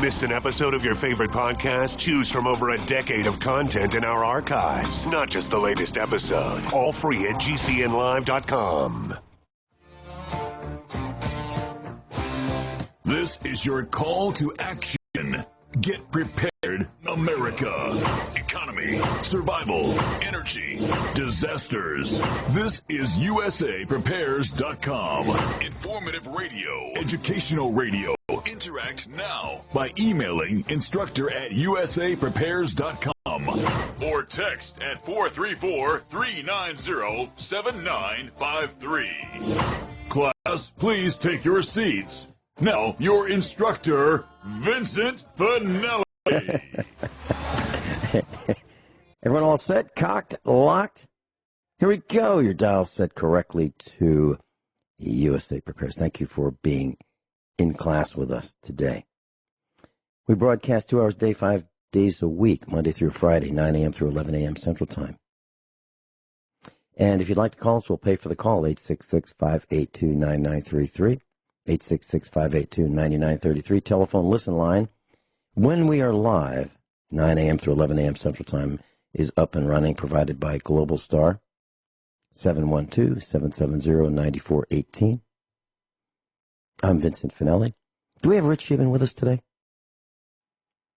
Missed an episode of your favorite podcast? Choose from over a decade of content in our archives, not just the latest episode. All free at GCNlive.com. This is your call to action. Get prepared, America. Economy, survival, energy, disasters. This is USAPrepares.com. Informative radio, educational radio. Interact now by emailing instructor@usaprepares.com or text at 434-390-7953. Class, please take your seats. Now, your instructor, Vincent Finelli. Everyone all set, cocked, locked? Here we go. Your dial set correctly to USA Prepares. Thank you for being in class with us today. We broadcast 2 hours a day, 5 days a week, Monday through Friday, 9 a.m. through 11 a.m. Central Time. And if you'd like to call us, we'll pay for the call, 866-582-9933. 866-582-9933. Telephone listen line. When we are live, 9 a.m. through 11 a.m. Central Time is up and running, provided by Global Star, 712-770-9418. I'm Vincent Finelli. Do we have Rich Scheben with us today?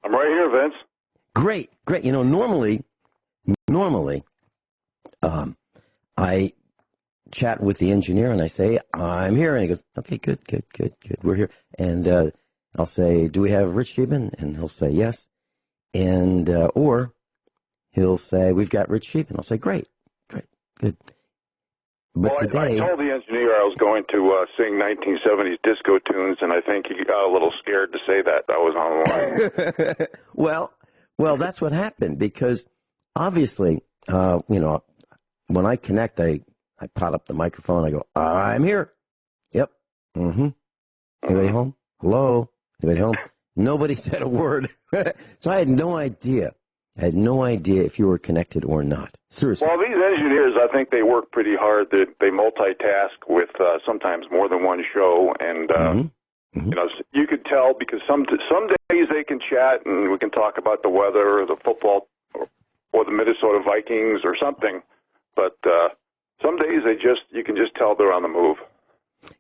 I'm right here, Vince. Great. You know, normally, I chat with the engineer and I say, I'm here. And he goes, okay, good. We're here. And I'll say, do we have Rich Scheben? And he'll say, yes. And, or he'll say, we've got Rich Scheben. I'll say, great, good. But well, today, I told the engineer I was going to sing 1970s disco tunes, and I think he got a little scared to say that. I was on the line. well, that's what happened, because obviously, when I connect, I pot up the microphone. I go, I'm here. Yep. Mm-hmm. Anybody home? Hello? Anybody home? Nobody said a word. So I had no idea. if you were connected or not. Seriously. Well, these engineers, I think they work pretty hard. They multitask with sometimes more than one show, and you could tell, because some days they can chat and we can talk about the weather or the football or the Minnesota Vikings or something. But some days you can just tell they're on the move.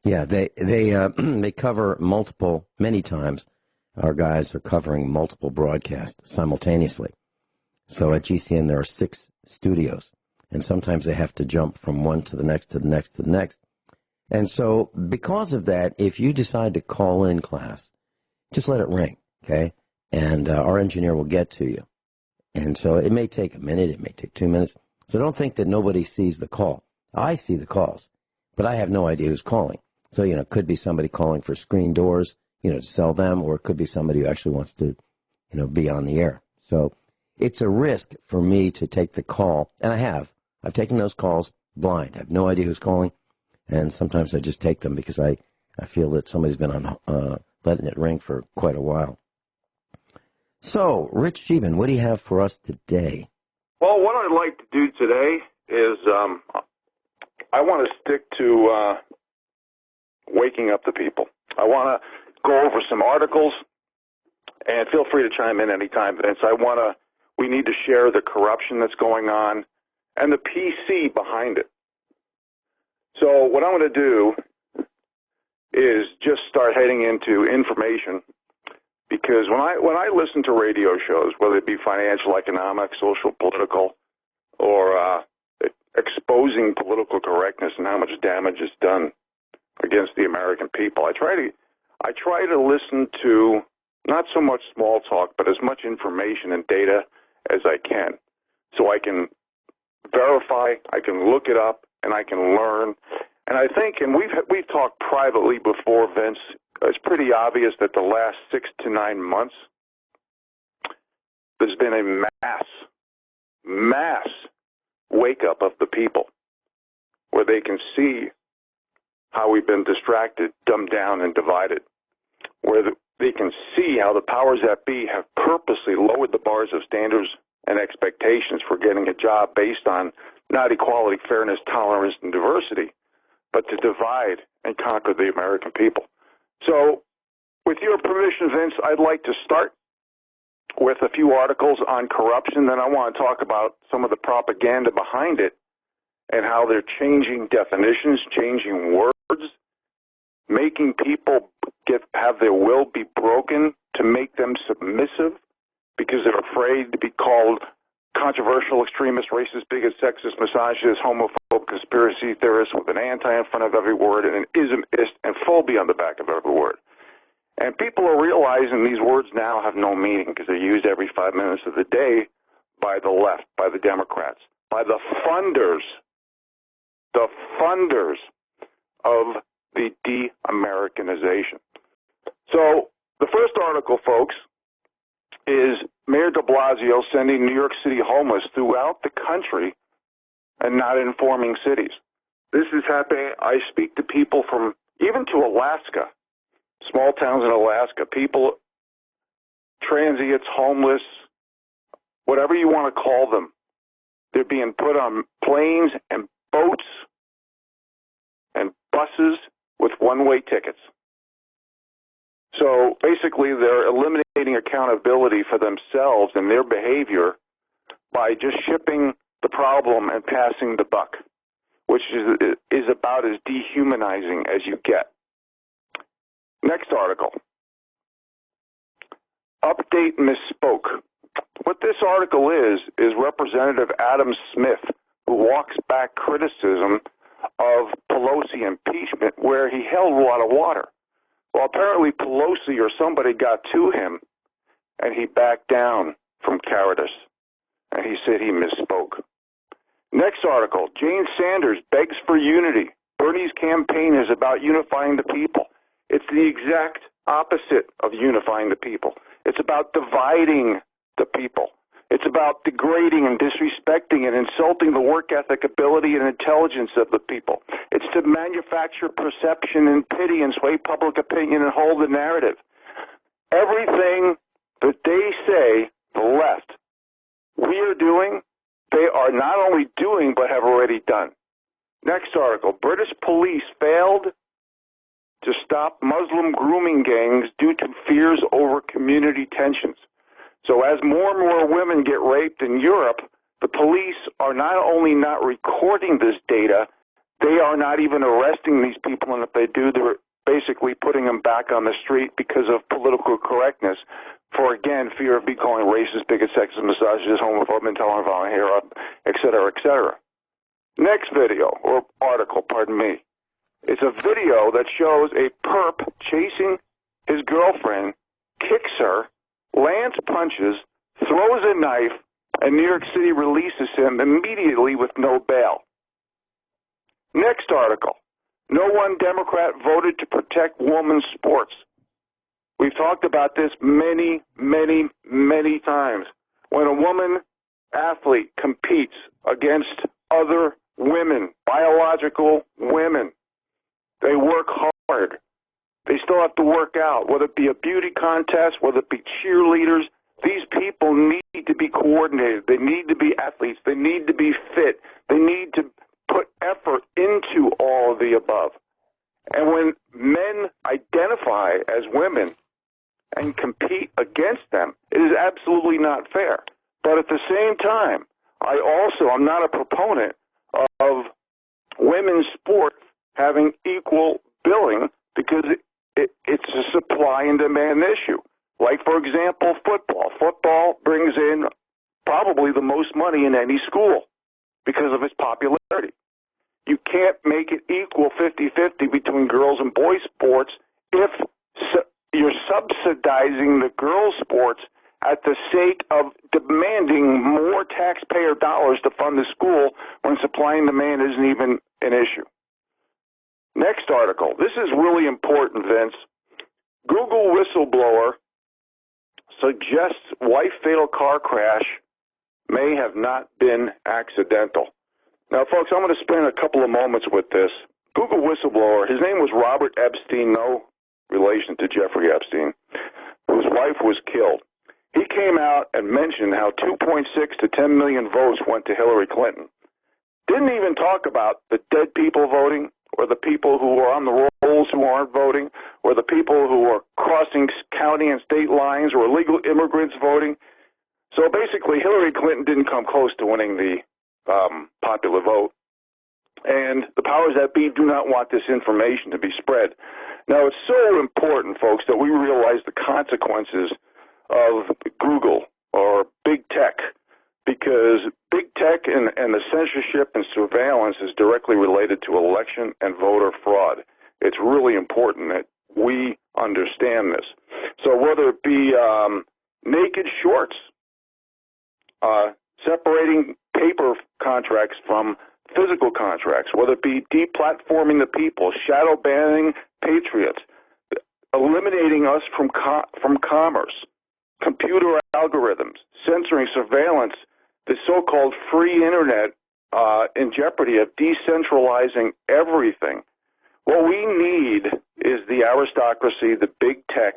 Yeah, they cover many times. Our guys are covering multiple broadcasts simultaneously. So at GCN there are 6 studios, and sometimes they have to jump from one to the next to the next to the next. And so because of that, if you decide to call in class, just let it ring, okay? And our engineer will get to you. And so it may take a minute, it may take 2 minutes. So don't think that nobody sees the call. I see the calls, but I have no idea who's calling. So, it could be somebody calling for screen doors, to sell them, or it could be somebody who actually wants to, be on the air. So it's a risk for me to take the call, and I've taken those calls blind. I have no idea who's calling, and sometimes I just take them because I feel that somebody's been on letting it ring for quite a while. So, Rich Scheben, what do you have for us today? Well, what I'd like to do today is I want to stick to waking up the people. I want to go over some articles, and feel free to chime in anytime, Vince. We need to share the corruption that's going on and the PC behind it. So what I'm going to do is just start heading into information, because when I listen to radio shows, whether it be financial, economic, social, political, or exposing political correctness and how much damage is done against the American people, I try to listen to not so much small talk, but as much information and data as I can, so I can verify, I can look it up, and I can learn. And I think, and we've talked privately before, Vince, it's pretty obvious that the last 6 to 9 months, there's been a mass wake-up of the people, where they can see how we've been distracted, dumbed down, and divided, where they can see how the powers that be have purposely lowered the bars of standards and expectations for getting a job based on not equality, fairness, tolerance, and diversity, but to divide and conquer the American people. So With your permission, Vince, I'd like to start with a few articles on corruption. Then I want to talk about some of the propaganda behind it and how they're changing definitions, changing words, making people have their will be broken to make them submissive because they're afraid to be called controversial, extremist, racist, bigot, sexist, misogynist, homophobe, conspiracy theorist with an anti in front of every word and an ismist and phobia on the back of every word. And people are realizing these words now have no meaning because they're used every 5 minutes of the day by the left, by the Democrats, by the funders of the de-Americanization. So the first article, folks, is Mayor de Blasio sending New York City homeless throughout the country and not informing cities. This is happening. I speak to people from, even to Alaska, small towns in Alaska, people, transients, homeless, whatever you want to call them. They're being put on planes and boats and buses with one-way tickets. So basically they're eliminating accountability for themselves and their behavior by just shipping the problem and passing the buck, which is about as dehumanizing as you get. Next article. Update misspoke. What this article is Representative Adam Smith, who walks back criticism of Pelosi impeachment where he held a lot of water. Well, apparently Pelosi or somebody got to him, and he backed down from cowardice, and he said he misspoke. Next article, Jane Sanders begs for unity. Bernie's campaign is about unifying the people. It's the exact opposite of unifying the people. It's about dividing the people. It's about degrading and disrespecting and insulting the work ethic, ability, and intelligence of the people. It's to manufacture perception and pity and sway public opinion and hold the narrative. Everything that they say, the left, we are doing, they are not only doing but have already done. Next article, British police failed to stop Muslim grooming gangs due to fears over community tensions. So as more and more women get raped in Europe, the police are not only not recording this data, they are not even arresting these people, and if they do, they're basically putting them back on the street because of political correctness for, again, fear of being called racist, bigot, sexist, misogynist, homophobe, intolerant, violent, hair up, et cetera, et cetera. Next video, or article, pardon me. It's a video that shows a perp chasing his girlfriend, kicks her, lands punches, throws a knife, and New York City releases him immediately with no bail. Next article. No one Democrat voted to protect women's sports. We've talked about this many, many, many times. When a woman athlete competes against other women, biological women, they work hard. They still have to work out, whether it be a beauty contest, whether it be cheerleaders. These people need to be coordinated. They need to be athletes. They need to be fit. They need to put effort into all of the above. And when men identify as women and compete against them, it is absolutely not fair. But at the same time, I'm not a proponent of women's sports having equal billing because it's a supply and demand issue. Like, for example, football. Football brings in probably the most money in any school because of its popularity. You can't make it equal 50-50 between girls and boys sports if you're subsidizing the girls' sports at the sake of demanding more taxpayer dollars to fund the school when supply and demand isn't even an issue. Next article. This is really important, Vince. Google whistleblower suggests wife fatal car crash may have not been accidental. Now, folks, I'm going to spend a couple of moments with this. Google whistleblower, his name was Robert Epstein, no relation to Jeffrey Epstein, whose wife was killed. He came out and mentioned how 2.6 to 10 million votes went to Hillary Clinton. Didn't even talk about the dead people voting or the people who are on the rolls who aren't voting, or the people who are crossing county and state lines, or illegal immigrants voting. So basically, Hillary Clinton didn't come close to winning the popular vote. And the powers that be do not want this information to be spread. Now, it's so important, folks, that we realize the consequences of Google or big tech, because big tech and the censorship and surveillance is directly related to election and voter fraud. It's really important that we understand this. So whether it be naked shorts, separating paper contracts from physical contracts, whether it be deplatforming the people, shadow banning patriots, eliminating us from commerce, computer algorithms, censoring surveillance, the so-called free internet in jeopardy of decentralizing everything. What we need is the aristocracy, the big tech,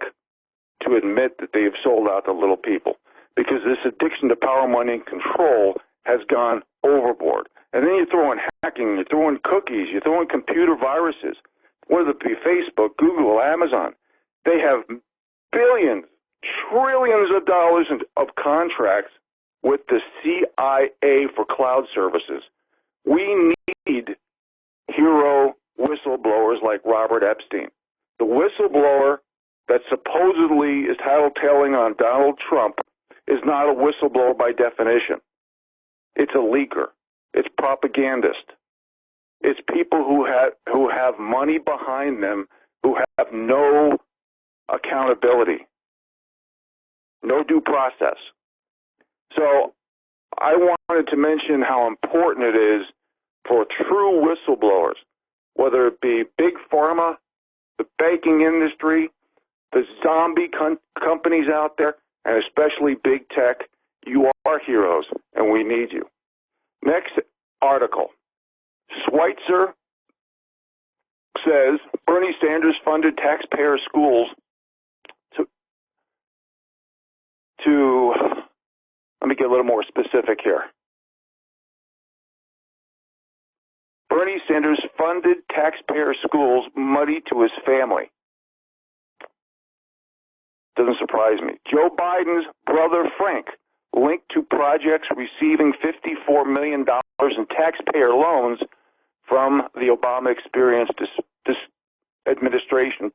to admit that they've sold out the little people, because this addiction to power, money, and control has gone overboard. And then you throw in hacking, you throw in cookies, you throw in computer viruses, whether it be Facebook, Google, Amazon. They have billions, trillions of dollars of contracts with the CIA for cloud services. We need hero whistleblowers like Robert Epstein. The whistleblower that supposedly is tattletaling on Donald Trump is not a whistleblower by definition. It's a leaker. It's propagandist. It's people who have money behind them, who have no accountability, no due process. So I wanted to mention how important it is for true whistleblowers, whether it be big pharma, the banking industry, the zombie companies out there, and especially big tech. You are heroes, and we need you. Next article. Schweitzer says Bernie Sanders funded taxpayer schools to let me get a little more specific here. Bernie Sanders funded taxpayer schools money to his family. Doesn't surprise me. Joe Biden's brother Frank linked to projects receiving $54 million in taxpayer loans from the Obama administration,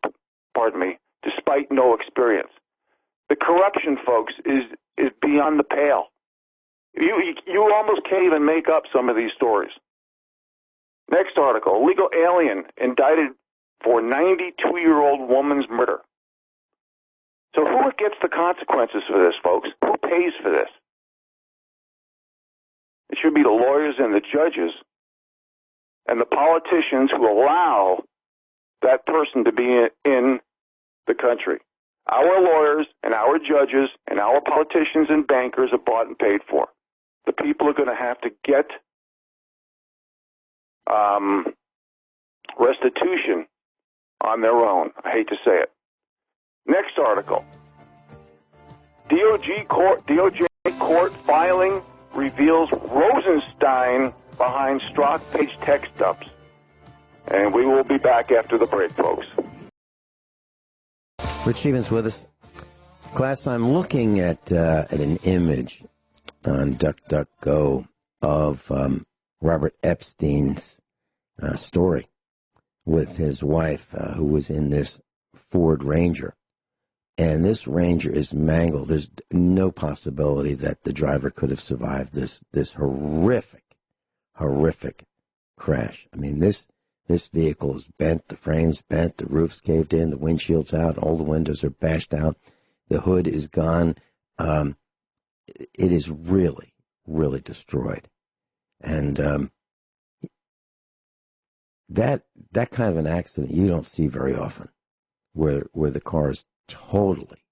despite no experience. The corruption, folks, is beyond the pale. You almost can't even make up some of these stories. Next article, illegal alien indicted for 92-year-old woman's murder. So who gets the consequences for this, folks? Who pays for this? It should be the lawyers and the judges and the politicians who allow that person to be in the country. Our lawyers and our judges and our politicians and bankers are bought and paid for. The people are going to have to get restitution on their own. I hate to say it. Next article. DOJ court filing reveals Rosenstein behind Strzok page text dumps. And we will be back after the break, folks. Rich Scheben's with us. Class, I'm looking at an image on DuckDuckGo of Robert Epstein's story with his wife, who was in this Ford Ranger. And this Ranger is mangled. There's no possibility that the driver could have survived this horrific crash. I mean, this vehicle is bent, the frame's bent, the roof's caved in, the windshield's out, all the windows are bashed out, the hood is gone. It is really, really destroyed. And that kind of an accident you don't see very often, where the car is totally,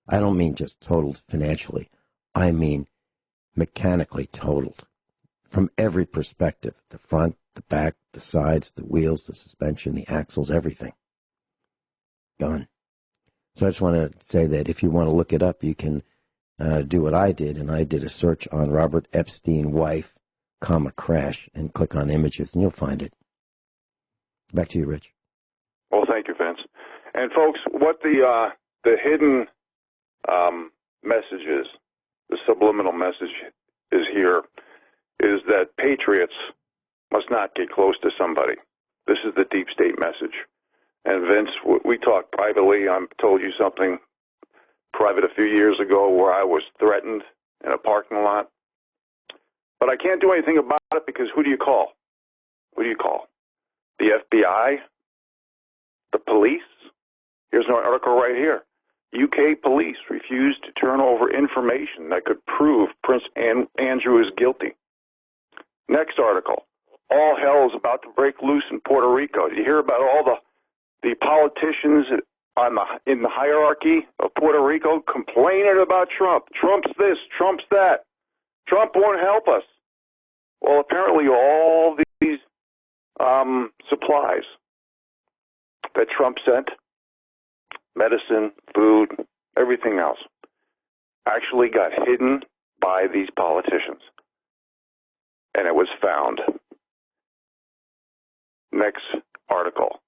I don't mean just totaled financially, I mean mechanically totaled from every perspective, the front, the back, the sides, the wheels, the suspension, the axles, everything gone. So I just want to say that if you want to look it up, you can do what I did, and I did a search on Robert Epstein wife, crash, and click on images, and you'll find it. Back to you, Rich. Well, thank you, Vince. And folks, what the hidden message is, the subliminal message is here, is that patriots must not get close to somebody. This is the deep state message. And Vince, we talked privately. I told you something private a few years ago where I was threatened in a parking lot. But I can't do anything about it because who do you call? Who do you call? The FBI? The police? Here's an article right here. UK police refused to turn over information that could prove Prince Andrew is guilty. Next article. All hell is about to break loose in Puerto Rico. You hear about all the politicians in the hierarchy of Puerto Rico complaining about Trump. Trump's this, Trump's that. Trump won't help us. Well, apparently all these supplies that Trump sent, medicine, food, everything else, actually got hidden by these politicians. And it was found. Next article.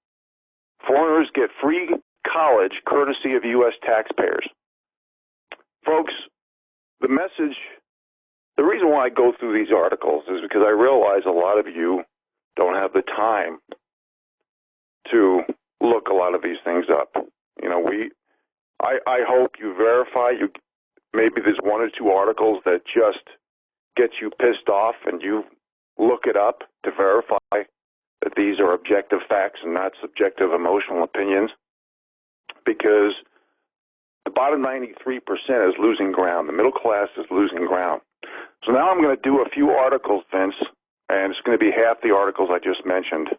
Foreigners get free college courtesy of U.S. taxpayers. Folks, the message, the reason why I go through these articles is because I realize a lot of you don't have the time to look a lot of these things up. You know, I hope you verify. Maybe there's one or two articles that just get you pissed off and you look it up to verify that these are objective facts and not subjective emotional opinions, because the bottom 93% is losing ground. The middle class is losing ground. So now I'm going to do a few articles, Vince, and it's going to be half the articles I just mentioned,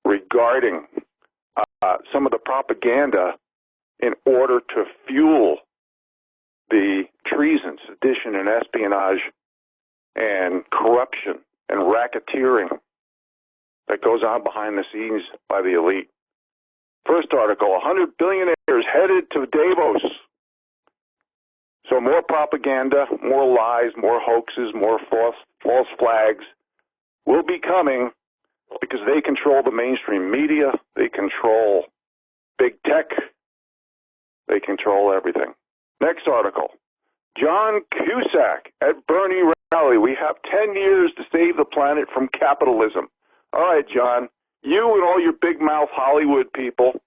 regarding some of the propaganda in order to fuel the treason, sedition, and espionage and corruption and racketeering that goes on behind the scenes by the elite. First article, 100 billionaires headed to Davos. So more propaganda, more lies, more hoaxes, more false flags will be coming because they control the mainstream media, they control big tech, they control everything. Next article, John Cusack at Bernie rally. We have 10 years to save the planet from capitalism. All right, John, you and all your big mouth Hollywood people,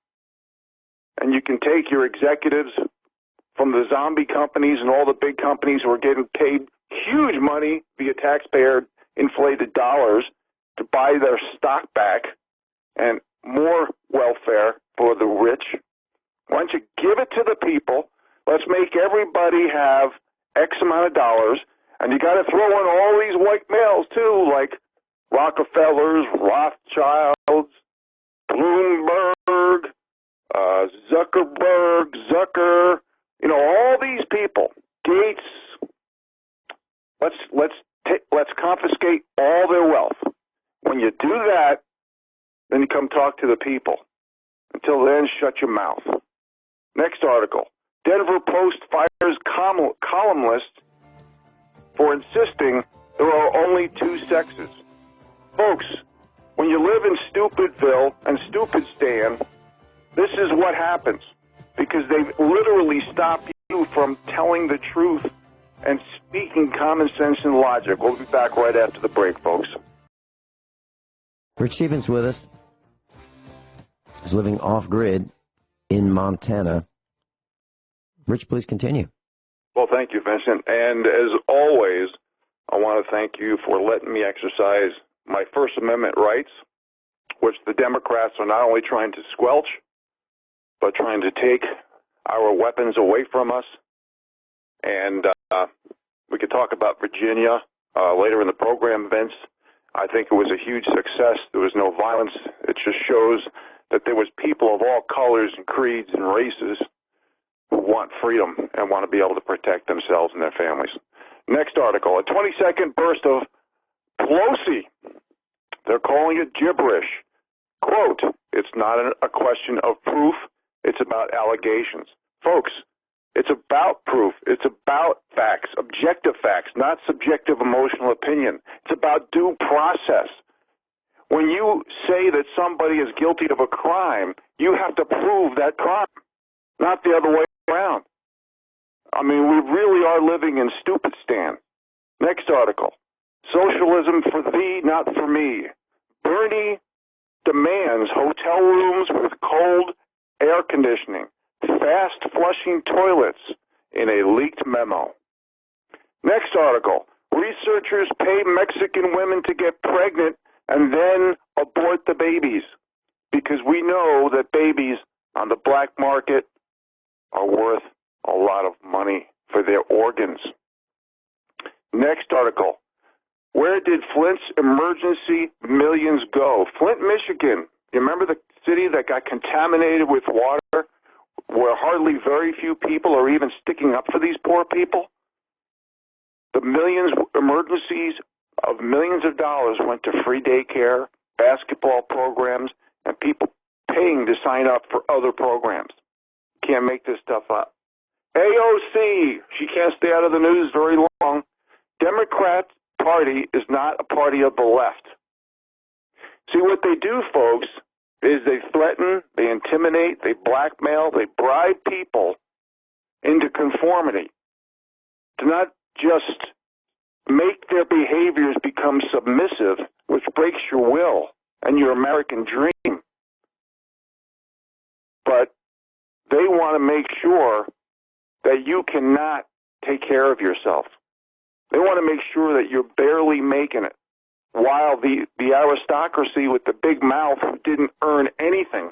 and you can take your executives from the zombie companies and all the big companies who are getting paid huge money via taxpayer inflated dollars to buy their stock back and more welfare for the rich. Why don't you give it to the people? Let's make everybody have X amount of dollars, and you got to throw in all these white males too, like Rockefellers, Rothschilds, Bloomberg, Zuckerberg, Zucker, you know, all these people, Gates. Let's confiscate all their wealth. When you do that, then you come talk to the people. Until then, shut your mouth. Next article. Denver Post fires columnist for insisting there are only two sexes. Folks, when you live in Stupidville and Stupidistan, this is what happens, because they've literally stopped you from telling the truth and speaking common sense and logic. We'll be back right after the break, folks. Rich Scheben's with us. He's living off-grid in Montana. Rich, please continue. Well, thank you, Vincent. And as always, I want to thank you for letting me exercise my First Amendment rights, which the Democrats are not only trying to squelch, but trying to take our weapons away from us. And we could talk about Virginia later in the program, Vince. I think it was a huge success. There was no violence. It just shows that there was people of all colors and creeds and races who want freedom and want to be able to protect themselves and their families. Next article, a 20-second burst of Pelosi. They're calling it gibberish. Quote, it's not a question of proof. It's about allegations. Folks, it's about proof. It's about facts, objective facts, not subjective emotional opinion. It's about due process. When you say that somebody is guilty of a crime, you have to prove that crime, not the other way around. I mean, we really are living in Stupidest. Next article. Socialism for thee, not for me. Bernie demands hotel rooms with cold air conditioning, fast flushing toilets in a leaked memo. Next article. Researchers pay Mexican women to get pregnant and then abort the babies because we know that babies on the black market are worth a lot of money for their organs. Next article. Where did Flint's emergency millions go? Flint, Michigan. You remember the city that got contaminated with water where hardly very few people are even sticking up for these poor people? The emergencies of millions of dollars went to free daycare, basketball programs, and people paying to sign up for other programs. Can't make this stuff up. AOC, she can't stay out of the news very long. Democrat Party is not a party of the left. See, what they do, folks, is they threaten, they intimidate, they blackmail, they bribe people into conformity to not just make their behaviors become submissive, which breaks your will and your American dream, but they want to make sure that you cannot take care of yourself. They want to make sure that you're barely making it, while the aristocracy with the big mouth who didn't earn anything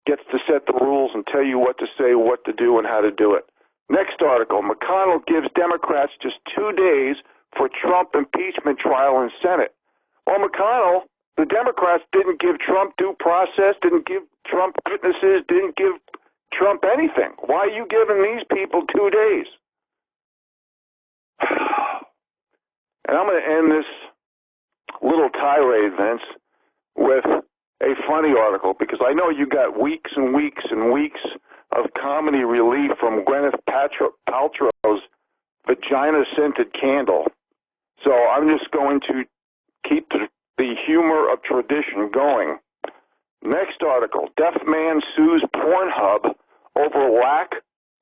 gets to set the rules and tell you what to say, what to do, and how to do it. Next article, McConnell gives Democrats just 2 days for Trump impeachment trial in Senate. Well, McConnell, the Democrats didn't give Trump due process, didn't give Trump witnesses, didn't give Trump anything. Why are you giving these people 2 days? And I'm going to end this little tirade, Vince, with a funny article, because I know you got weeks and weeks and weeks of comedy relief from Gwyneth Paltrow's vagina-scented candle. So I'm just going to keep the humor of tradition going. Next article, deaf man sues Pornhub over lack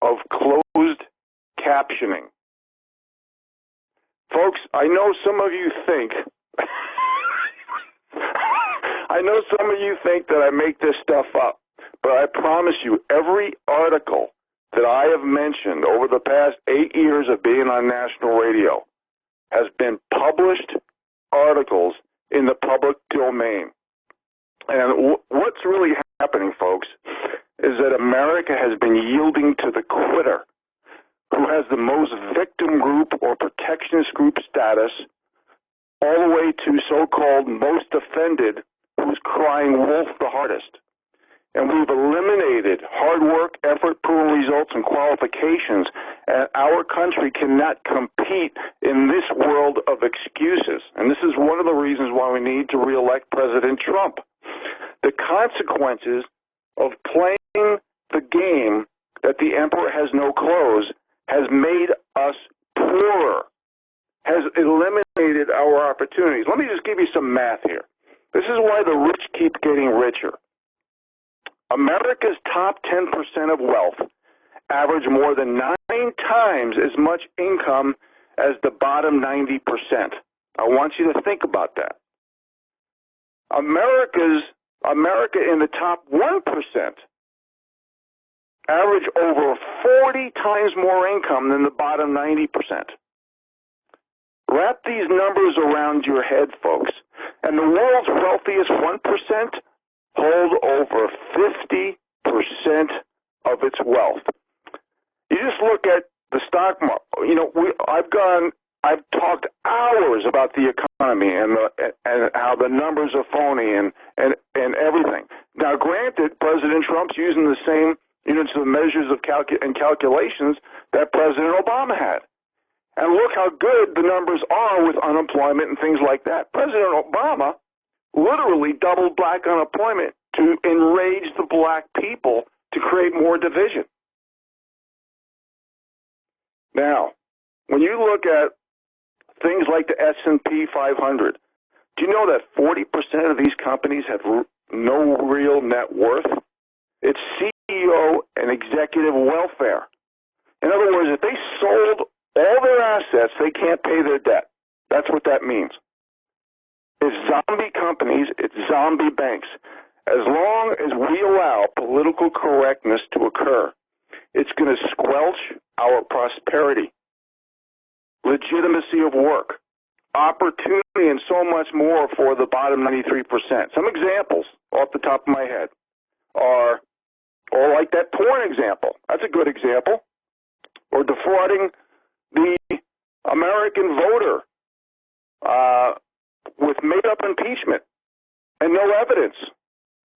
of closed captioning. Folks, I know some of you think that I make this stuff up, but I promise you, every article that I have mentioned over the past 8 years of being on national radio has been published articles in the public domain. And what's really happening, folks, is that America has been yielding to the quitter, who has the most victim group or protectionist group status, all the way to so-called most offended, who's crying wolf the hardest. And we've eliminated hard work, effort, proven results, and qualifications, and our country cannot compete in this world of excuses. And this is one of the reasons why we need to reelect President Trump. The consequences of playing the game that the emperor has no clothes has made us poorer, has eliminated our opportunities. Let me just give you some math here. This is why the rich keep getting richer. America's top 10% of wealth average more than 9 times as much income as the bottom 90%. I want you to think about that. America in the top 1% average over 40 times more income than the bottom 90%. Wrap these numbers around your head, folks. And the world's wealthiest 1% hold over 50% of its wealth. You just look at the stock market. You know, I've talked hours about the economy and how the numbers are phony and everything. Now, granted, President Trump's using the same units of measures of calculations that President Obama had. And look how good the numbers are with unemployment and things like that. President Obama literally doubled black unemployment to enrage the black people to create more division. Now, when you look at things like the S&P 500, Do you know that 40% of these companies have no real net worth? It's CEO and executive welfare. In other words, if they sold all their assets, they can't pay their debt. That's what that means. It's zombie companies, it's zombie banks. As long as we allow political correctness to occur, it's going to squelch our prosperity, legitimacy of work, opportunity, and so much more for the bottom 93%. Some examples off the top of my head are, or like that porn example. That's a good example. Or defrauding the American voter with made-up impeachment and no evidence.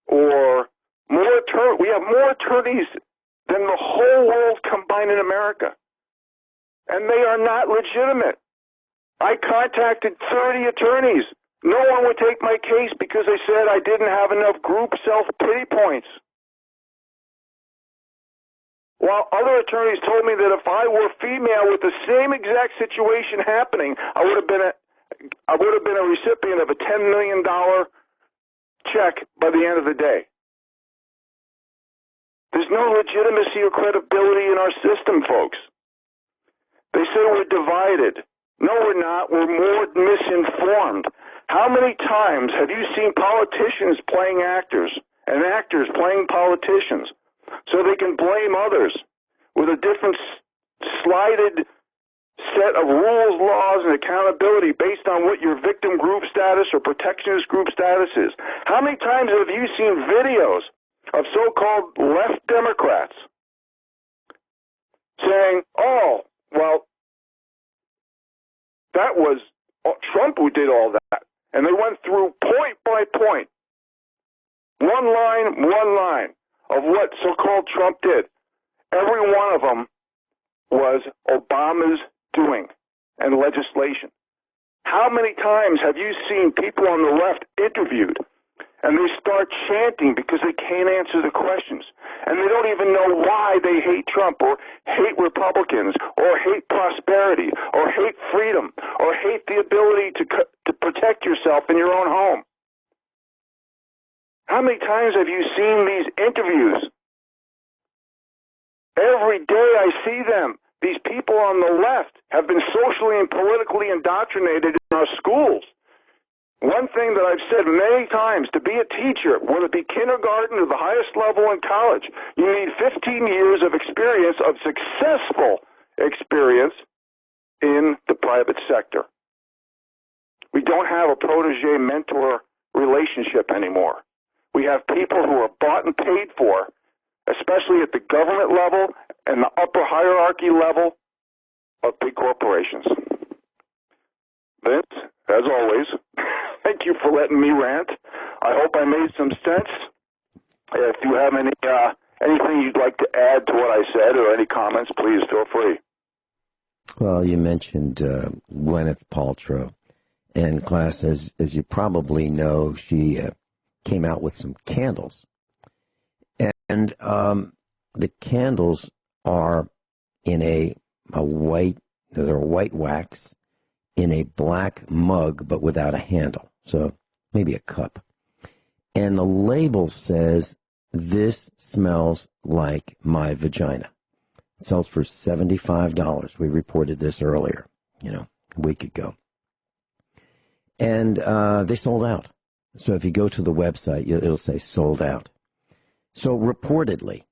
Or we have more attorneys than the whole world combined in America. And they are not legitimate. I contacted 30 attorneys. No one would take my case because they said I didn't have enough group self-pity points. While other attorneys told me that if I were female with the same exact situation happening, I would have been a recipient of a $10 million check by the end of the day. There's no legitimacy or credibility in our system, folks. They say we're divided. No, we're not. We're more misinformed. How many times have you seen politicians playing actors and actors playing politicians so they can blame others with a different slided set of rules, laws, and accountability based on what your victim group status or protectionist group status is? How many times have you seen videos of so-called left Democrats saying, oh, well, that was Trump who did all that. And they went through point by point, one line of what so-called Trump did. Every one of them was Obama's doing and legislation. How many times have you seen people on the left interviewed and they start chanting because they can't answer the questions and they don't even know why they hate Trump or hate Republicans or hate prosperity or hate freedom or hate the ability to protect yourself in your own home? How many times have you seen these interviews? Every day I see them. These people on the left have been socially and politically indoctrinated in our schools. One thing that I've said many times, to be a teacher, whether it be kindergarten or the highest level in college, you need 15 years of experience, of successful experience in the private sector. We don't have a protege-mentor relationship anymore. We have people who are bought and paid for, especially at the government level and the upper hierarchy level of big corporations. Vince, as always, thank you for letting me rant. I hope I made some sense. If you have anything you'd like to add to what I said or any comments, please feel free. Well, you mentioned Gwyneth Paltrow. And class, as you probably know, she came out with some candles. And the candles are in a white, they're white wax in a black mug, but without a handle. So maybe a cup. And the label says, "This smells like my vagina." It sells for $75. We reported this earlier, a week ago. And they sold out. So if you go to the website, it'll say sold out. So reportedly,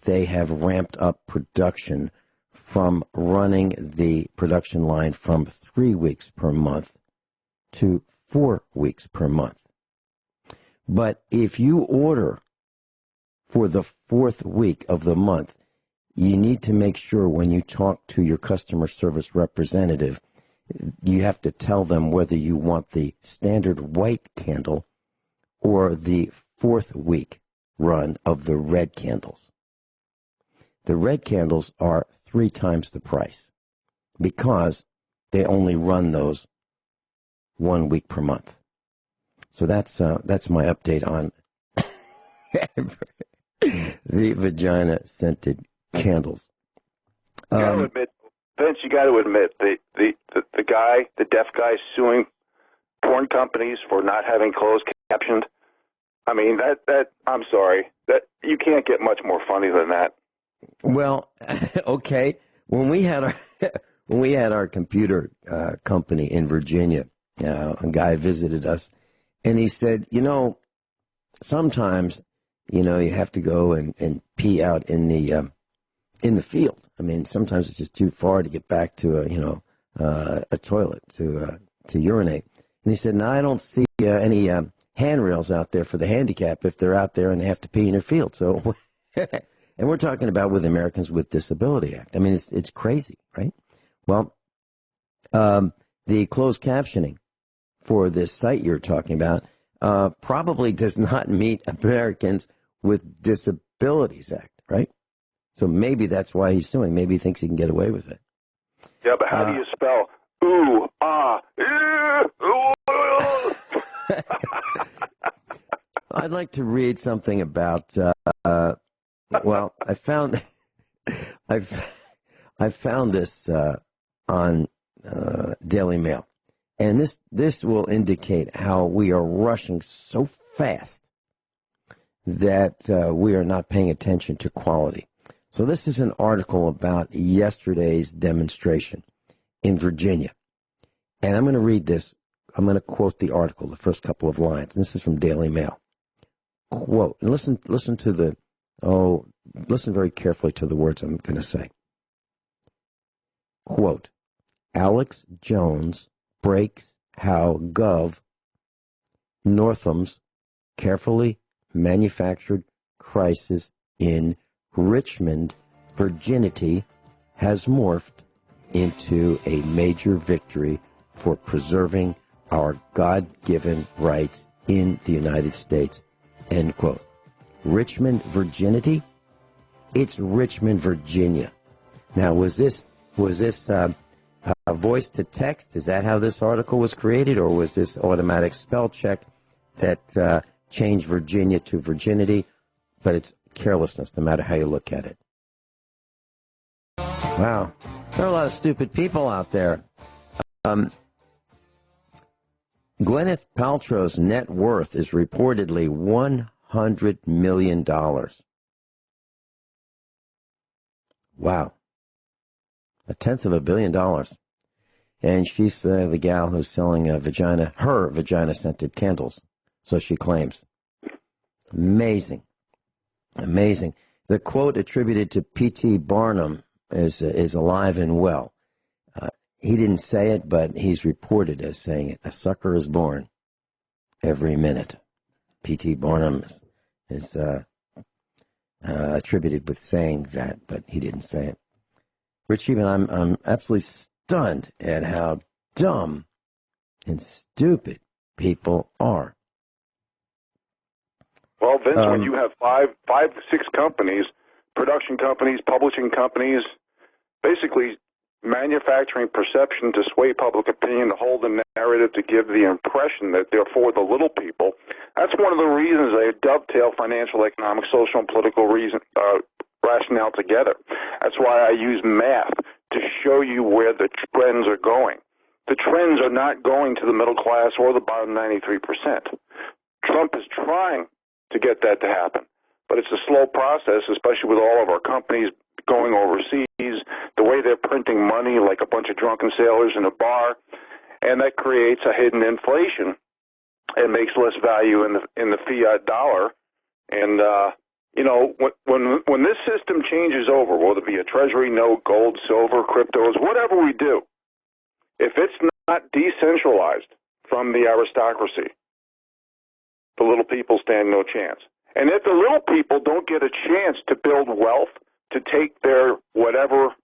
they have ramped up production from running the production line from 3 weeks per month to 4 weeks per month. But if you order for the 4th week of the month, you need to make sure when you talk to your customer service representative, you have to tell them whether you want the standard white candle or the 4th week run of the red candles. The red candles are 3 times the price because they only run those 1 week per month. So that's my update on the vagina scented candles. You gotta admit, Vince, the guy, the deaf guy suing porn companies for not having closed captioned. I mean, that I'm sorry, that you can't get much more funny than that. Well, okay. When we had our computer company in Virginia, a guy visited us, and he said, sometimes, you have to go and pee out in the field. I mean, sometimes it's just too far to get back to a toilet to urinate. And he said, "No, I don't see any handrails out there for the handicap if they're out there and they have to pee in their field." So, and we're talking about with Americans with Disability Act. I mean, it's crazy, right? Well, the closed captioning for this site you're talking about probably does not meet Americans with Disabilities Act, right? So maybe that's why he's suing. Maybe he thinks he can get away with it. Yeah, but how do you spell ooh, ah, I'd like to read something about, well, I found this on Daily Mail. And this will indicate how we are rushing so fast that we are not paying attention to quality. So this is an article about yesterday's demonstration in Virginia. And I'm going to read this. I'm going to quote the article, the first couple of lines. And this is from Daily Mail. Quote, and listen very carefully to the words I'm going to say. Quote, Alex Jones breaks how Gov. Northam's carefully manufactured crisis in Richmond, virginity, has morphed into a major victory for preserving our God-given rights in the United States. End quote. Richmond, virginity? It's Richmond, Virginia. Now, was this a voice to text? Is that how this article was created, or was this automatic spell check that changed Virginia to virginity? But it's carelessness, no matter how you look at it. Wow, there are a lot of stupid people out there. Gwyneth Paltrow's net worth is reportedly $100 million. Wow. $1/10 billion. And she's the gal who's selling her vagina-scented candles, so she claims. Amazing. Amazing. The quote attributed to P.T. Barnum is alive and well. He didn't say it, but he's reported as saying it. A sucker is born every minute. P.T. Barnum is attributed with saying that, but he didn't say it. Rich, even I'm absolutely stunned at how dumb and stupid people are. Well, Vince, when you have five, 6 companies, production companies, publishing companies, basically manufacturing perception to sway public opinion, to hold the narrative, to give the impression that they're for the little people, that's one of the reasons they dovetail financial, economic, social, and political rationale together. That's why I use math to show you where the trends are going. The trends are not going to the middle class or the bottom 93%. Trump is trying to get that to happen, but it's a slow process, especially with all of our companies going overseas, the way they're printing money like a bunch of drunken sailors in a bar, and that creates a hidden inflation. It makes less value in the fiat dollar, and when this system changes over, whether it be a treasury note, gold, silver, cryptos, whatever we do, if it's not decentralized from the aristocracy, the little people stand no chance. And if the little people don't get a chance to build wealth, to take their whatever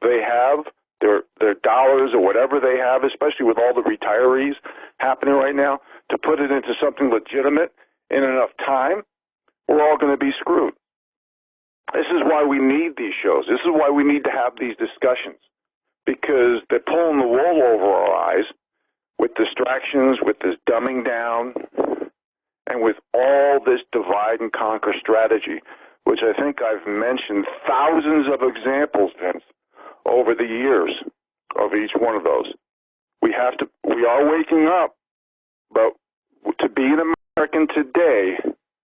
they have, their dollars or whatever they have, especially with all the retirees happening right now, to put it into something legitimate in enough time, we're all going to be screwed. This is why we need these shows. This is why we need to have these discussions, because they're pulling the wool over our eyes with distractions, with this dumbing down, and with all this divide and conquer strategy, which I think I've mentioned thousands of examples, Vince, over the years of each one of those. We are waking up. But to be an American today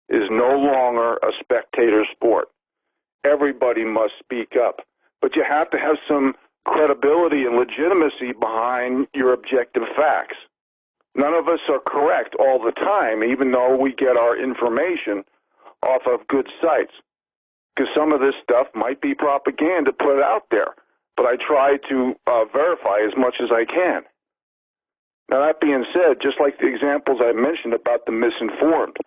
is no longer a spectator sport. Everybody must speak up. But you have to have some credibility and legitimacy behind your objective facts. None of us are correct all the time, even though we get our information off of good sites. Because some of this stuff might be propaganda put out there. But I try to verify as much as I can. Now, that being said, just like the examples I mentioned about the misinformed,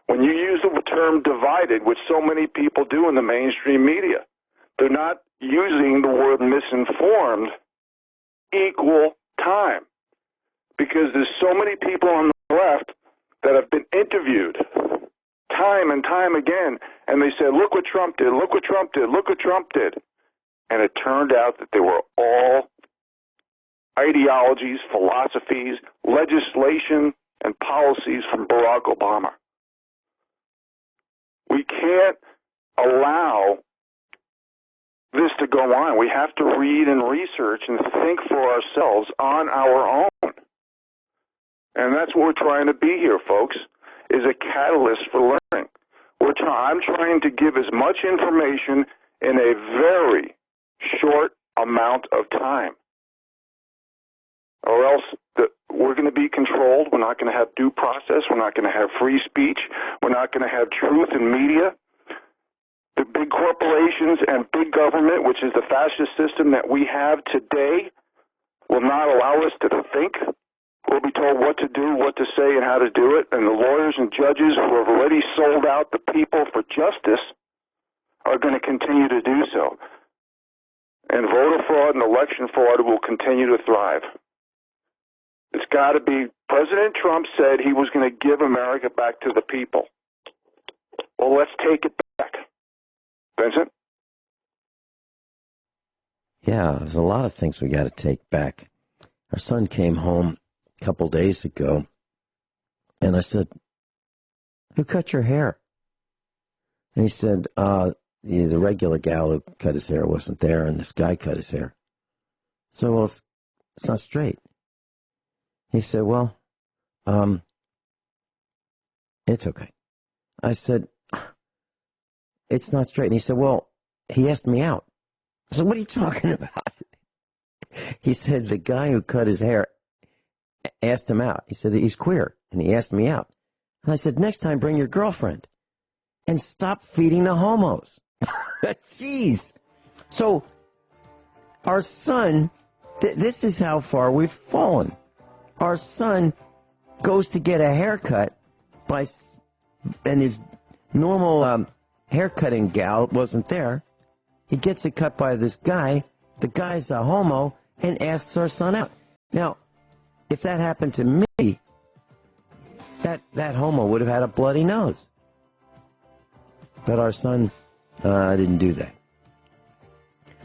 when you use the term divided, which so many people do in the mainstream media, they're not using the word misinformed equal time. Because there's so many people on the left that have been interviewed time and time again, and they said, look what Trump did, look what Trump did, look what Trump did. And it turned out that they were all ideologies, philosophies, legislation, and policies from Barack Obama. We can't allow this to go on. We have to read and research and think for ourselves on our own. And that's what we're trying to be here, folks, is a catalyst for learning. I'm trying to give as much information in a very short amount of time. Or else we're going to be controlled. We're not going to have due process. We're not going to have free speech. We're not going to have truth in media. The big corporations and big government, which is the fascist system that we have today, will not allow us to think. We'll be told what to do, what to say, and how to do it. And the lawyers and judges who have already sold out the people for justice are going to continue to do so. And voter fraud and election fraud will continue to thrive. It's got to be, President Trump said he was going to give America back to the people. Well, let's take it back. Vincent? Yeah, there's a lot of things we got to take back. Our son came home a couple days ago, and I said, who cut your hair? And he said, the regular gal who cut his hair wasn't there, and this guy cut his hair. So, well, it's not straight. He said, well, it's okay. I said, it's not straight. And he said, well, he asked me out. I said, what are you talking about? He said, the guy who cut his hair asked him out. He said, he's queer, and he asked me out. And I said, next time, bring your girlfriend and stop feeding the homos. Jeez. So our son, this is how far we've fallen. Our son goes to get a haircut and his normal haircutting gal wasn't there. He gets it cut by this guy. The guy's a homo and asks our son out. Now, if that happened to me, that homo would have had a bloody nose. But our son didn't do that.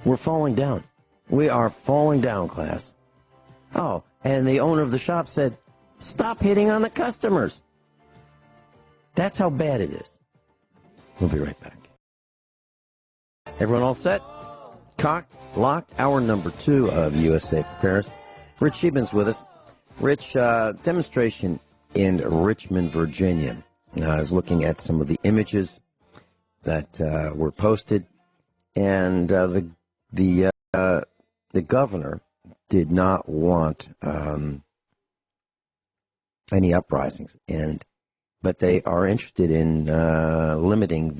We're falling down. We are falling down, class. Oh, and the owner of the shop said, stop hitting on the customers. That's how bad it is. We'll be right back. Everyone all set? Cocked, locked, hour number 2 of USA Prepares. Rich Scheben's with us. Rich, demonstration in Richmond, Virginia. I was looking at some of the images that were posted, and the governor did not want any uprisings, but they are interested in limiting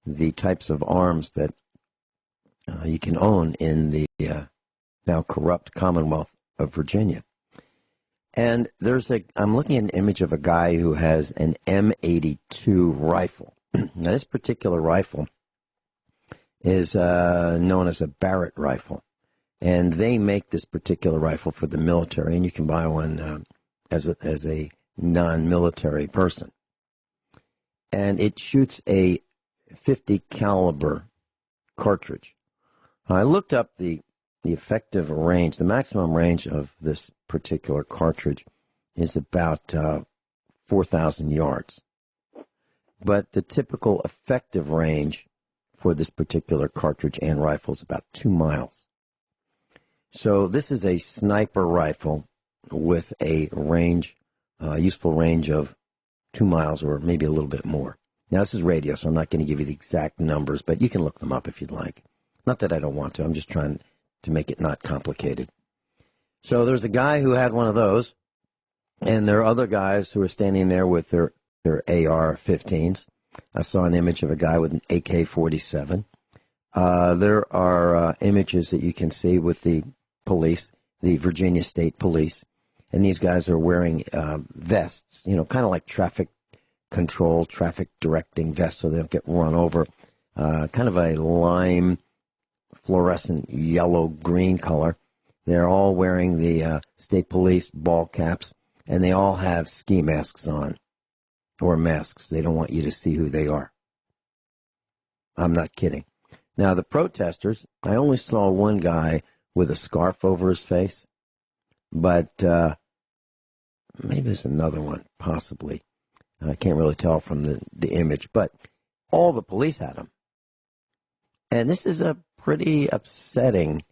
the types of arms that you can own in the now corrupt Commonwealth of Virginia. And I'm looking at an image of a guy who has an M82 rifle. Now, this particular rifle is known as a Barrett rifle. And they make this particular rifle for the military, and you can buy one as a non-military person. And it shoots a 50 caliber cartridge. I looked up the effective range. The maximum range of this particular cartridge is about 4,000 yards. But the typical effective range for this particular cartridge and rifle is about 2 miles. So this is a sniper rifle with a range useful range of 2 miles or maybe a little bit more. Now, this is radio, so I'm not going to give you the exact numbers, but you can look them up if you'd like. Not that I don't want to. I'm just trying to make it not complicated. So there's a guy who had one of those, and there are other guys who are standing there with their AR-15s. I saw an image of a guy with an AK-47. There are images that you can see with the police, the Virginia State Police, and these guys are wearing vests, kind of like traffic control, traffic directing vests so they don't get run over. Kind of a lime, fluorescent yellow-green color. They're all wearing the state police ball caps, and they all have ski masks on, or masks. They don't want you to see who they are. I'm not kidding. Now, the protesters, I only saw one guy with a scarf over his face, but maybe there's another one, possibly. I can't really tell from the image, but all the police had them. And this is a pretty upsetting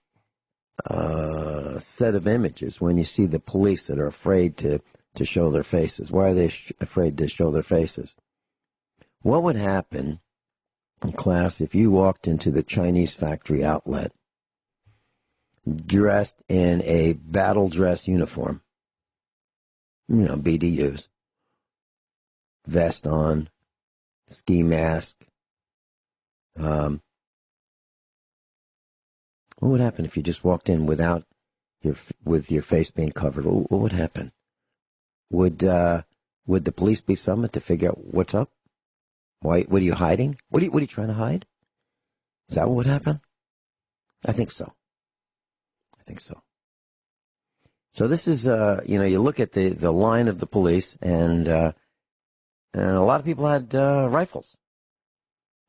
set of images when you see the police that are afraid to show their faces. Why are they afraid to show their faces? What would happen, in class, if you walked into the Chinese factory outlet dressed in a battle dress uniform, BDUs, vest on, ski mask? What would happen if you just walked in with your face being covered? What would happen? Would the police be summoned to figure out what's up? Why? What are you hiding? What are you trying to hide? Is that what would happen? I think so. So this is, you look at the line of the police, and a lot of people had rifles.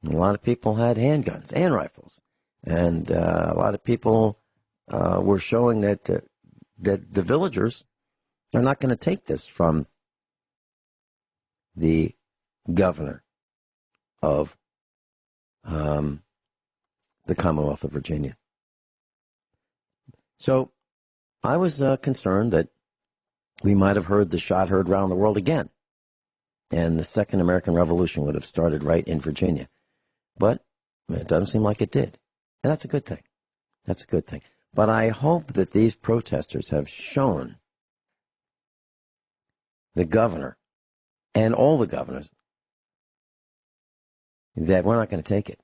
A lot of people had handguns and rifles. And a lot of people were showing that the villagers are not going to take this from the governor of the Commonwealth of Virginia. So I was concerned that we might have heard the shot heard around the world again, and the Second American Revolution would have started right in Virginia. But it doesn't seem like it did. And that's a good thing. But I hope that these protesters have shown the governor and all the governors that we're not going to take it.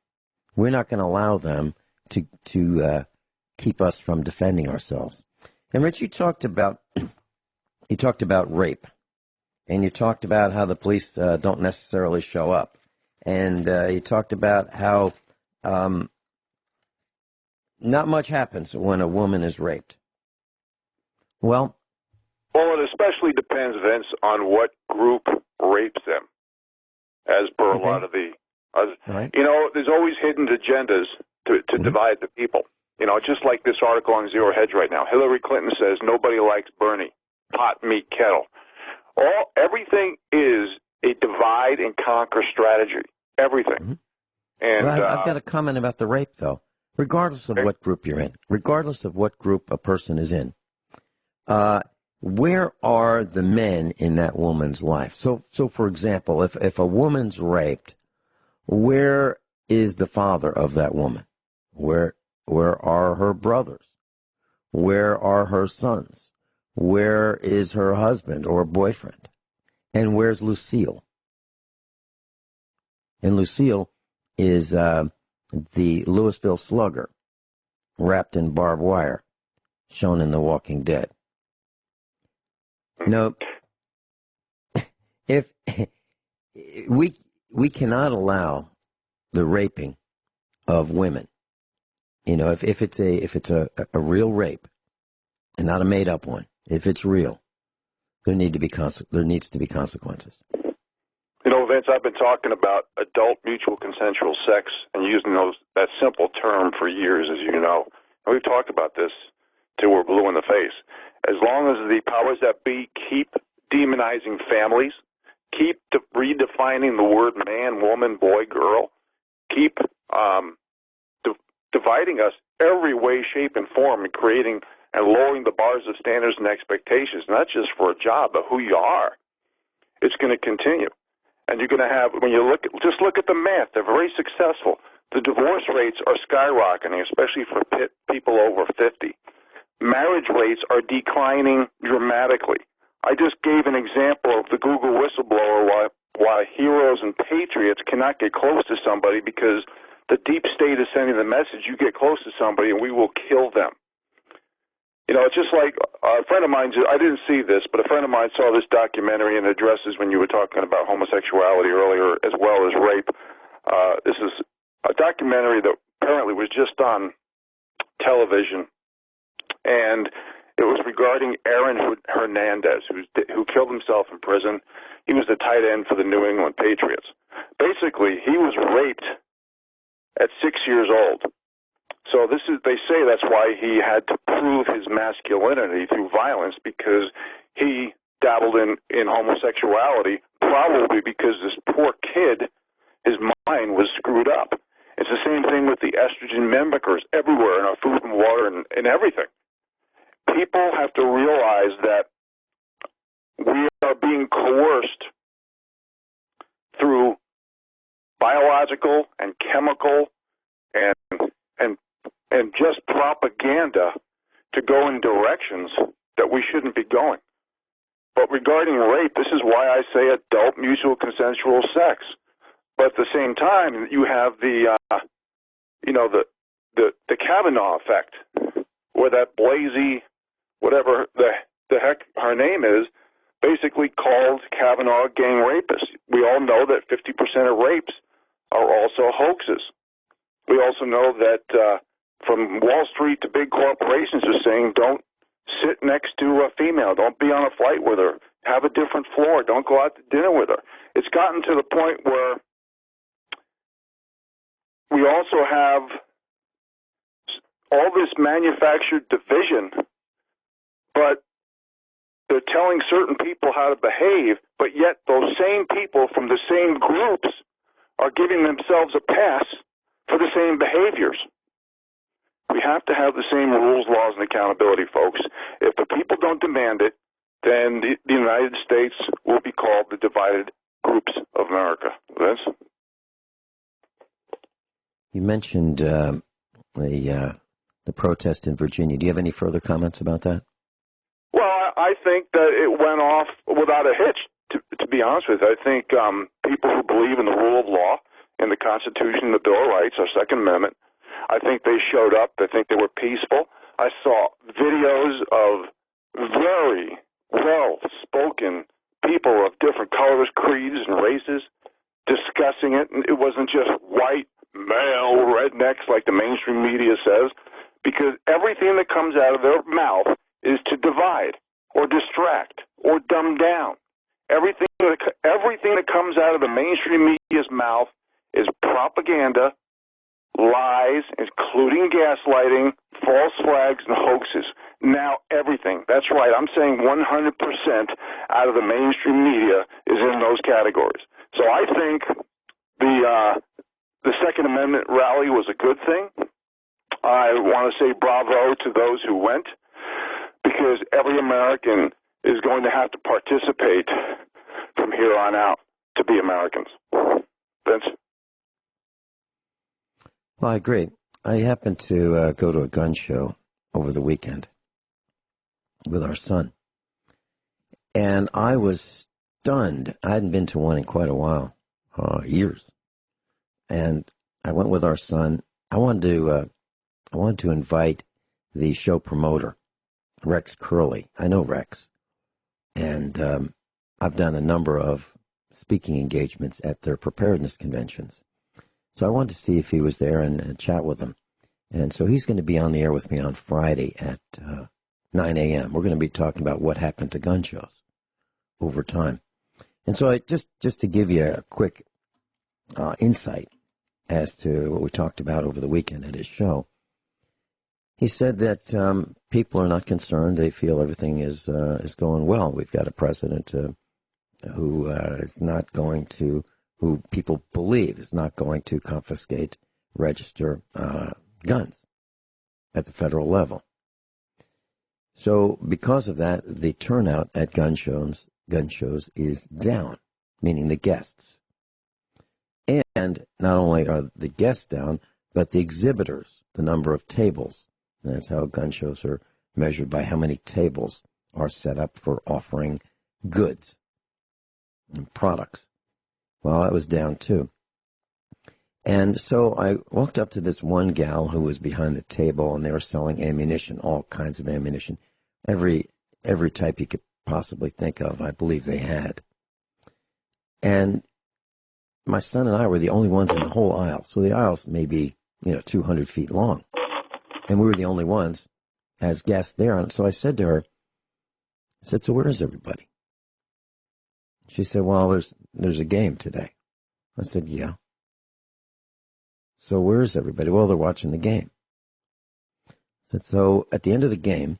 We're not going to allow them to keep us from defending ourselves. And Rich, you talked about rape, and you talked about how the police don't necessarily show up, and you talked about how not much happens when a woman is raped. Well, it especially depends, Vince, on what group rapes them, as per a lot of the... right. There's always hidden agendas to divide the people. Just like this article on Zero Hedge right now. Hillary Clinton says nobody likes Bernie. Pot, meat, kettle. Everything is a divide and conquer strategy. Everything. Mm-hmm. And I've got a comment about the rape, though. Regardless of what group you're in, regardless of what group a person is in, where are the men in that woman's life? So for example, if a woman's raped, where is the father of that woman? Where are her brothers? Where are her sons? Where is her husband or boyfriend? And where's Lucille? And Lucille is the Louisville Slugger, wrapped in barbed wire, shown in The Walking Dead. If we cannot allow the raping of women, if it's a real rape and not a made up one, if it's real, there needs to be consequences. Vince, I've been talking about adult mutual consensual sex and using that simple term for years, as you know. And we've talked about this till we're blue in the face. As long as the powers that be keep demonizing families, keep redefining the word man, woman, boy, girl, keep dividing us every way, shape, and form, and creating and lowering the bars of standards and expectations, not just for a job, but who you are. it's going to continue. And you're going to have, when you just look at the math, they're very successful. The divorce rates are skyrocketing, especially for people over 50. Marriage rates are declining dramatically. I just gave an example of the Google whistleblower, why heroes and patriots cannot get close to somebody because the deep state is sending the message, you get close to somebody and we will kill them. You know, it's just like a friend of mine, I didn't see this, but a friend of mine saw this documentary and addresses when you were talking about homosexuality earlier as well as rape. This is a documentary that apparently was just on television, and it was regarding Aaron Hernandez, who killed himself in prison. He was the tight end for the New England Patriots. Basically, he was raped at 6 years old. So they say that's why he had to prove his masculinity through violence, because he dabbled in homosexuality, probably because this poor kid, his mind was screwed up. It's the same thing with the estrogen mimickers everywhere in our food and water and everything. People have to realize that we are being coerced through biological and chemical and just propaganda to go in directions that we shouldn't be going. But regarding rape, this is why I say adult mutual consensual sex. But at the same time, you have the Kavanaugh effect, where that Blasey, whatever the heck her name is, basically called Kavanaugh a gang rapist. We all know that 50% of rapes are also hoaxes. We also know that from Wall Street to big corporations are saying, don't sit next to a female, don't be on a flight with her, have a different floor, don't go out to dinner with her. It's gotten to the point where we also have all this manufactured division, but they're telling certain people how to behave, but yet those same people from the same groups are giving themselves a pass for the same behaviors. We have to have the same rules, laws, and accountability, folks. If the people don't demand it, then the United States will be called the divided groups of America. Vince? You mentioned the protest in Virginia. Do you have any further comments about that? Well, I think that it went off without a hitch, to be honest with you. I think people who believe in the rule of law, in the Constitution, the Bill of Rights, our Second Amendment, I think they showed up. I think they were peaceful. I saw videos of very well-spoken people of different colors, creeds, and races discussing it. And it wasn't just white, male, rednecks like the mainstream media says, because everything that comes out of their mouth is to divide or distract or dumb down. Everything that comes out of the mainstream media's mouth is propaganda, lies, including gaslighting, false flags, and hoaxes. Now everything. That's right. I'm saying 100% out of the mainstream media is in those categories. So I think the Second Amendment rally was a good thing. I want to say bravo to those who went, because every American is going to have to participate from here on out to be Americans. Vince? Well, I agree. I happened to go to a gun show over the weekend with our son, and I was stunned. I hadn't been to one in quite a while, years, and I went with our son. I wanted to invite the show promoter, Rex Curley. I know Rex, and I've done a number of speaking engagements at their preparedness conventions. So I wanted to see if he was there and chat with him. And so he's going to be on the air with me on Friday at 9 a.m. We're going to be talking about what happened to gun shows over time. And so I just to give you a quick insight as to what we talked about over the weekend at his show, he said that people are not concerned. They feel everything is going well. We've got a president who is not going to, who people believe is not going to confiscate, register guns at the federal level. So because of that, the turnout at gun shows gun shows is down, meaning the guests. And not only are the guests down, but the exhibitors, the number of tables. And that's how gun shows are measured, by how many tables are set up for offering goods and products. Well, that was down too. And so I walked up to this one gal who was behind the table, and they were selling ammunition, all kinds of ammunition. Every type you could possibly think of, I believe they had. And my son and I were the only ones in the whole aisle. So the aisle's maybe, 200 feet long. And we were the only ones as guests there. And so I said to her, so where is everybody? She said, well, there's a game today. I said, yeah. So where is everybody? Well, they're watching the game. I said, so at the end of the game,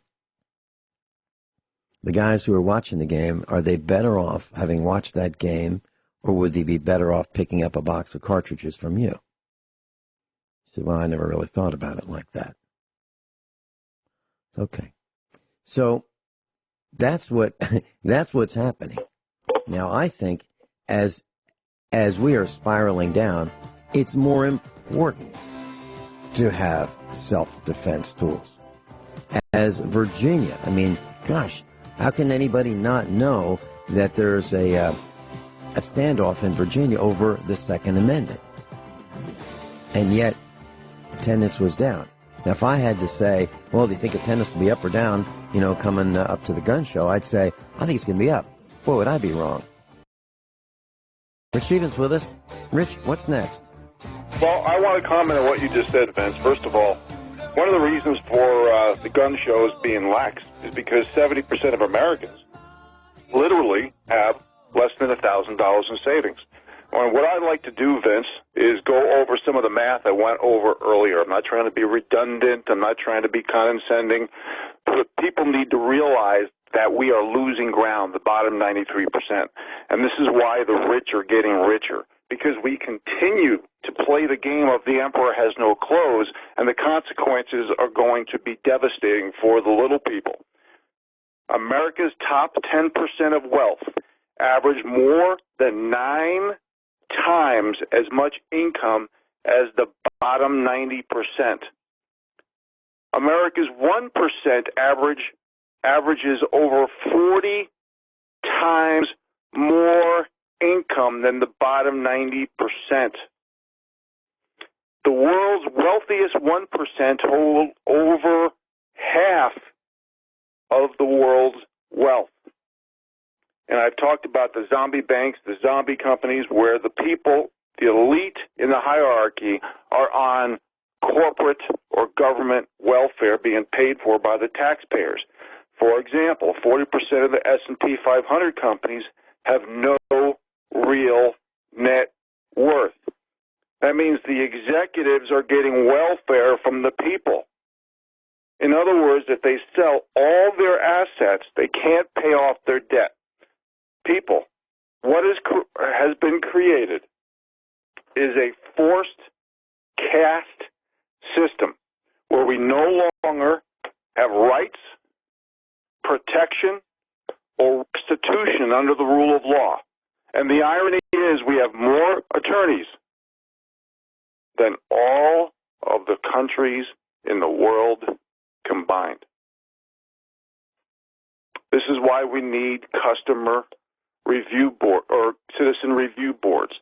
the guys who are watching the game, are they better off having watched that game, or would they be better off picking up a box of cartridges from you? She said, well, I never really thought about it like that. Okay. So that's what's happening. Now, I think as we are spiraling down, it's more important to have self-defense tools. As Virginia, gosh, how can anybody not know that there's a standoff in Virginia over the Second Amendment? And yet, attendance was down. Now, if I had to say, well, do you think attendance will be up or down, coming up to the gun show, I'd say, I think it's going to be up. Boy, would I be wrong. Rich Scheben's with us. Rich, what's next? Well, I want to comment on what you just said, Vince. First of all, one of the reasons for the gun shows being lax is because 70% of Americans literally have less than $1,000 in savings. And what I'd like to do, Vince, is go over some of the math I went over earlier. I'm not trying to be redundant. I'm not trying to be condescending. But people need to realize that we are losing ground, the bottom 93%. And this is why the rich are getting richer, because we continue to play the game of the emperor has no clothes, and the consequences are going to be devastating for the little people. America's top 10% of wealth average more than 9 times as much income as the bottom 90%. America's 1% averages over 40 times more income than the bottom 90%. The world's wealthiest 1% hold over half of the world's wealth. And I've talked about the zombie banks, the zombie companies, where the people, the elite in the hierarchy, are on corporate or government welfare being paid for by the taxpayers. For example, 40% of the S&P 500 companies have no real net worth. That means the executives are getting welfare from the people. In other words, if they sell all their assets, they can't pay off their debt. People, what has been created is a forced caste system where we no longer have rights, protection, or restitution under the rule of law. And the irony is we have more attorneys than all of the countries in the world combined. This is why we need customer review board or citizen review boards.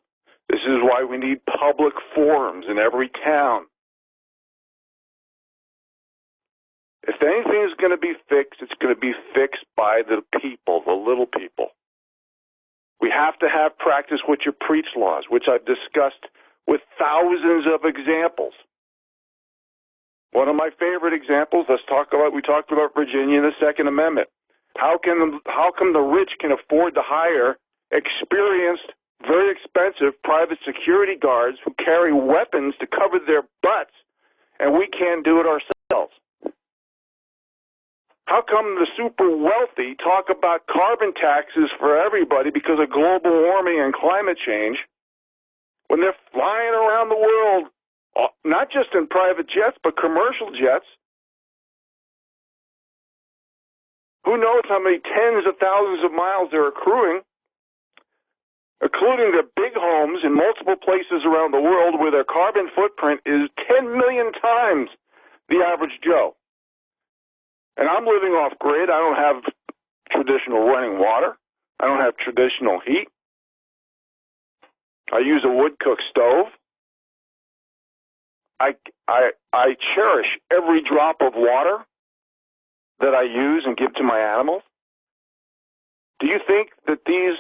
This is why we need public forums in every town. If anything is going to be fixed, it's going to be fixed by the people, the little people. We have to have practice what you preach laws, which I've discussed with thousands of examples. One of my favorite examples, we talked about Virginia and the Second Amendment. How come the rich can afford to hire experienced, very expensive private security guards who carry weapons to cover their butts, and we can't do it ourselves? How come the super wealthy talk about carbon taxes for everybody because of global warming and climate change when they're flying around the world, not just in private jets, but commercial jets? Who knows how many tens of thousands of miles they're accruing, including the big homes in multiple places around the world where their carbon footprint is 10 million times the average Joe. And I'm living off grid. I don't have traditional running water. I don't have traditional heat. I use a wood-cooked stove. I cherish every drop of water that I use and give to my animals. Do you think that these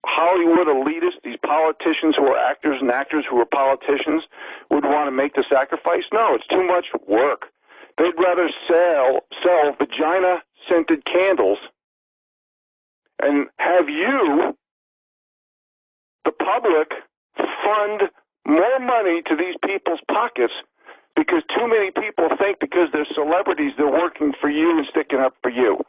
Hollywood elitists, these politicians who are actors and actors who are politicians, would want to make the sacrifice? No, it's too much work. They'd rather sell vagina-scented candles and have you, the public, fund more money to these people's pockets because too many people think because they're celebrities they're working for you and sticking up for you.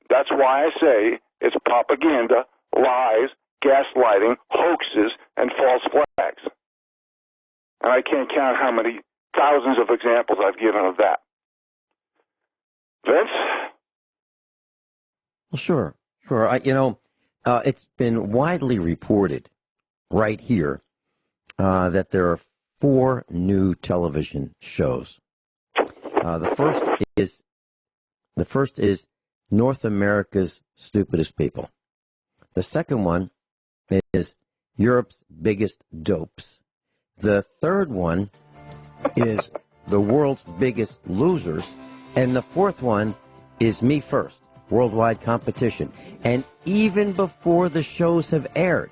That's why I say it's propaganda, lies, gaslighting, hoaxes, and false flags. And I can't count how many thousands of examples I've given of that. Vince? Well, sure. It's been widely reported right here that there are 4 new television shows. The first is North America's Stupidest People. The second one is Europe's Biggest Dopes. The third one is The World's Biggest Losers. And the fourth one is Me First, Worldwide Competition. And even before the shows have aired,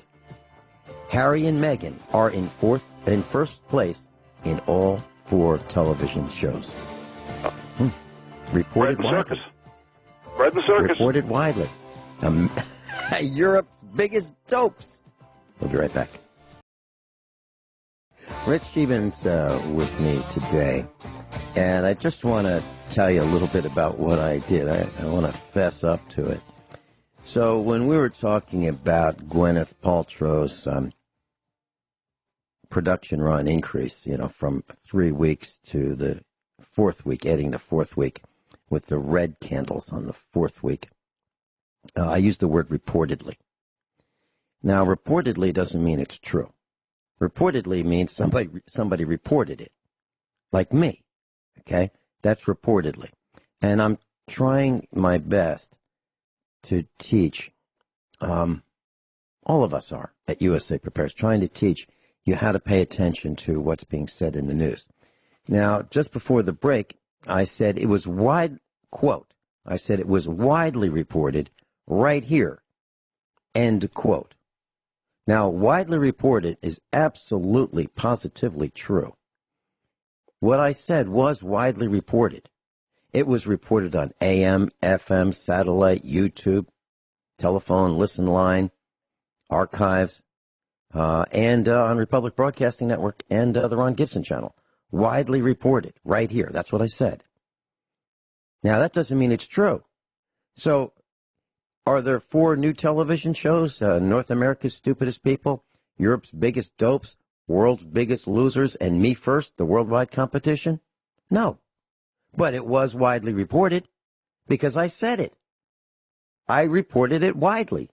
Harry and Meghan are in first place in all 4 television shows. Reported widely. Bread and circus. Reported widely. Europe's Biggest Dopes. We'll be right back. Rich Scheben's with me today, and I just want to tell you a little bit about what I did. I want to fess up to it. So when we were talking about Gwyneth Paltrow's production run increase, from 3 weeks to the 4th week, adding the 4th week with the red candles on the 4th week, I used the word reportedly. Now, reportedly doesn't mean it's true. Reportedly means somebody reported it, like me, okay? That's reportedly. And I'm trying my best to teach, all of us are at USA Prepares, trying to teach you how to pay attention to what's being said in the news. Now, just before the break, I said it was I said it was widely reported right here, end quote. Now, widely reported is absolutely, positively true. What I said was widely reported. It was reported on AM, FM, satellite, YouTube, telephone, listen line, archives, and on Republic Broadcasting Network and the Ron Gibson channel. Widely reported right here. That's what I said. Now, that doesn't mean it's true. So, are there 4 new television shows? North America's Stupidest People, Europe's Biggest Dopes, World's Biggest Losers, and Me First, the Worldwide Competition? No. But it was widely reported because I said it. I reported it widely.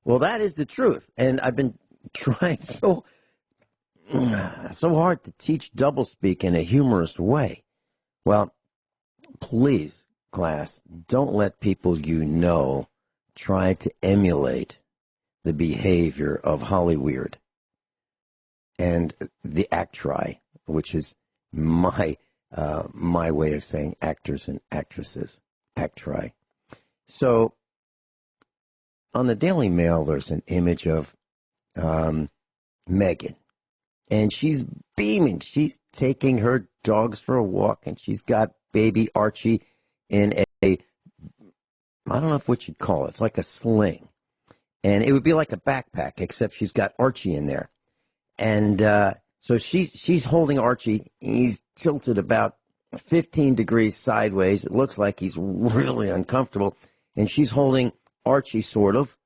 Well, that is the truth. And I've been trying so hard to teach doublespeak in a humorous way. Well, please, class, don't let people try to emulate the behavior of Hollyweird and the actri, which is my way of saying actors and actresses, actri. So, on the Daily Mail, there's an image of Meghan. And she's beaming. She's taking her dogs for a walk, and she's got baby Archie in I don't know what you'd call it. It's like a sling. And it would be like a backpack, except she's got Archie in there. And so she's holding Archie. He's tilted about 15 degrees sideways. It looks like he's really uncomfortable. And she's holding Archie, sort of.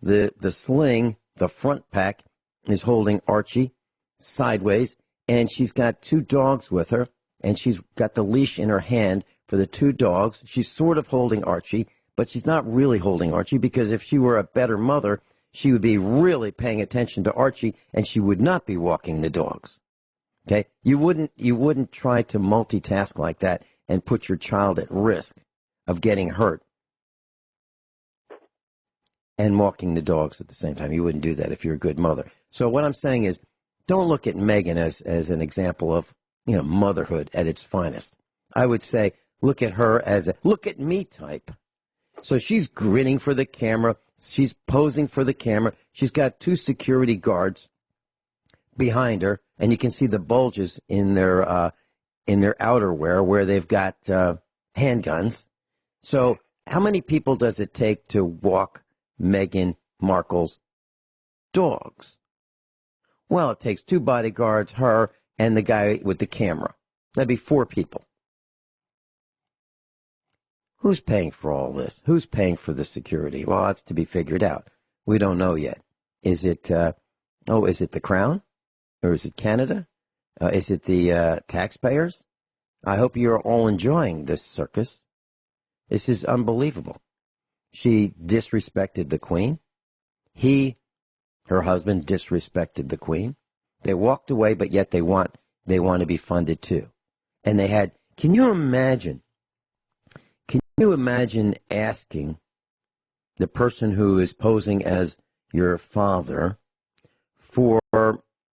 The sling, the front pack, is holding Archie sideways, and she's got 2 dogs with her, and she's got the leash in her hand for the two dogs. She's sort of holding Archie, but she's not really holding Archie, because if she were a better mother, she would be really paying attention to Archie, and she would not be walking the dogs. Okay? You wouldn't try to multitask like that and put your child at risk of getting hurt and walking the dogs at the same time. You wouldn't do that if you're a good mother. So what I'm saying is, don't look at Meghan as an example of, motherhood at its finest. I would say, look at her as a look at me type. So she's grinning for the camera. She's posing for the camera. She's got two security guards behind her, and you can see the bulges in their outerwear where they've got handguns. So how many people does it take to walk Meghan Markle's dogs? Well, it takes two bodyguards, her, and the guy with the camera. That'd be 4 people. Who's paying for all this? Who's paying for the security? Well, that's to be figured out. We don't know yet. Is it, is it the Crown? Or is it Canada? Is it the taxpayers? I hope you're all enjoying this circus. This is unbelievable. She disrespected the Queen. Her husband, disrespected the Queen. They walked away, but yet they want to be funded too. And they had, can you imagine asking the person who is posing as your father for,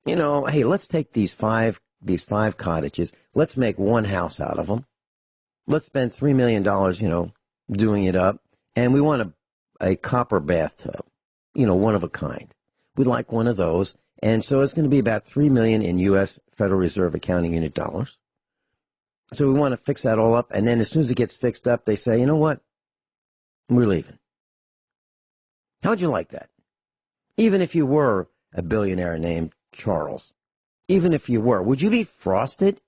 hey, let's take these five cottages, let's make one house out of them. Let's spend $3 million, doing it up. And we want a copper bathtub, one of a kind. We'd like one of those. And so it's going to be about $3 million in U.S. Federal Reserve accounting unit dollars. So we want to fix that all up. And then as soon as it gets fixed up, they say, you know what? We're leaving. How'd you like that? Even if you were a billionaire named Charles, even if you were, would you be frosted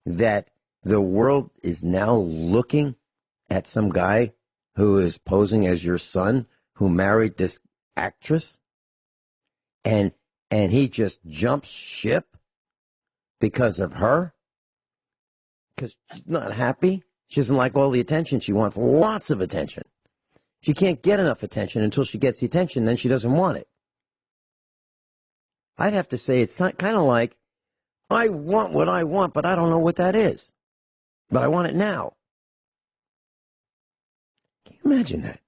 that the world is now looking at some guy who is posing as your son, who married this actress, and he just jumps ship because of her? Because she's not happy. She doesn't like all the attention. She wants lots of attention. She can't get enough attention until she gets the attention, then she doesn't want it. I'd have to say it's kind of like, I want what I want, but I don't know what that is. But I want it now. Can you imagine that?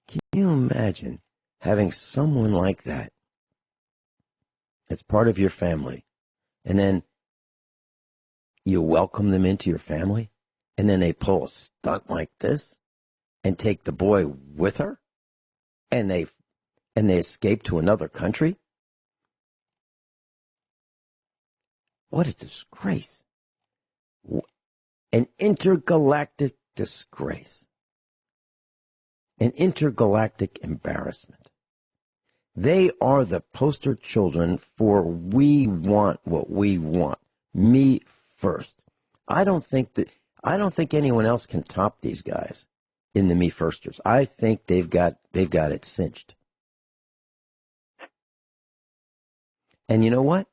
Can you imagine having someone like that that's part of your family, and then you welcome them into your family, and then they pull a stunt like this and take the boy with her, and they escape to another country? What a disgrace. An intergalactic disgrace. An intergalactic embarrassment. They are the poster children for we want what we want. Me first. I don't think anyone else can top these guys in the me firsters. I think they've got it cinched. And you know what?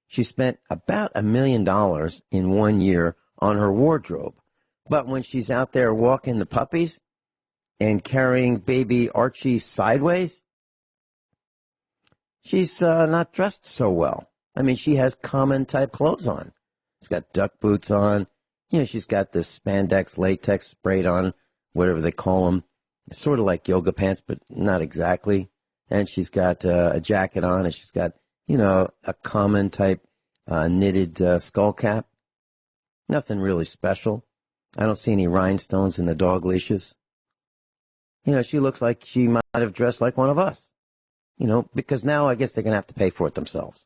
She spent about $1 million in 1 year on her wardrobe. But when she's out there walking the puppies and carrying baby Archie sideways, she's not dressed so well. I mean, she has common type clothes on. She's got duck boots on. She's got this spandex latex sprayed on, whatever they call them. It's sort of like yoga pants, but not exactly. And she's got a jacket on, and she's got, a common type knitted skull cap. Nothing really special. I don't see any rhinestones in the dog leashes. She looks like she might have dressed like one of us. Because now I guess they're going to have to pay for it themselves.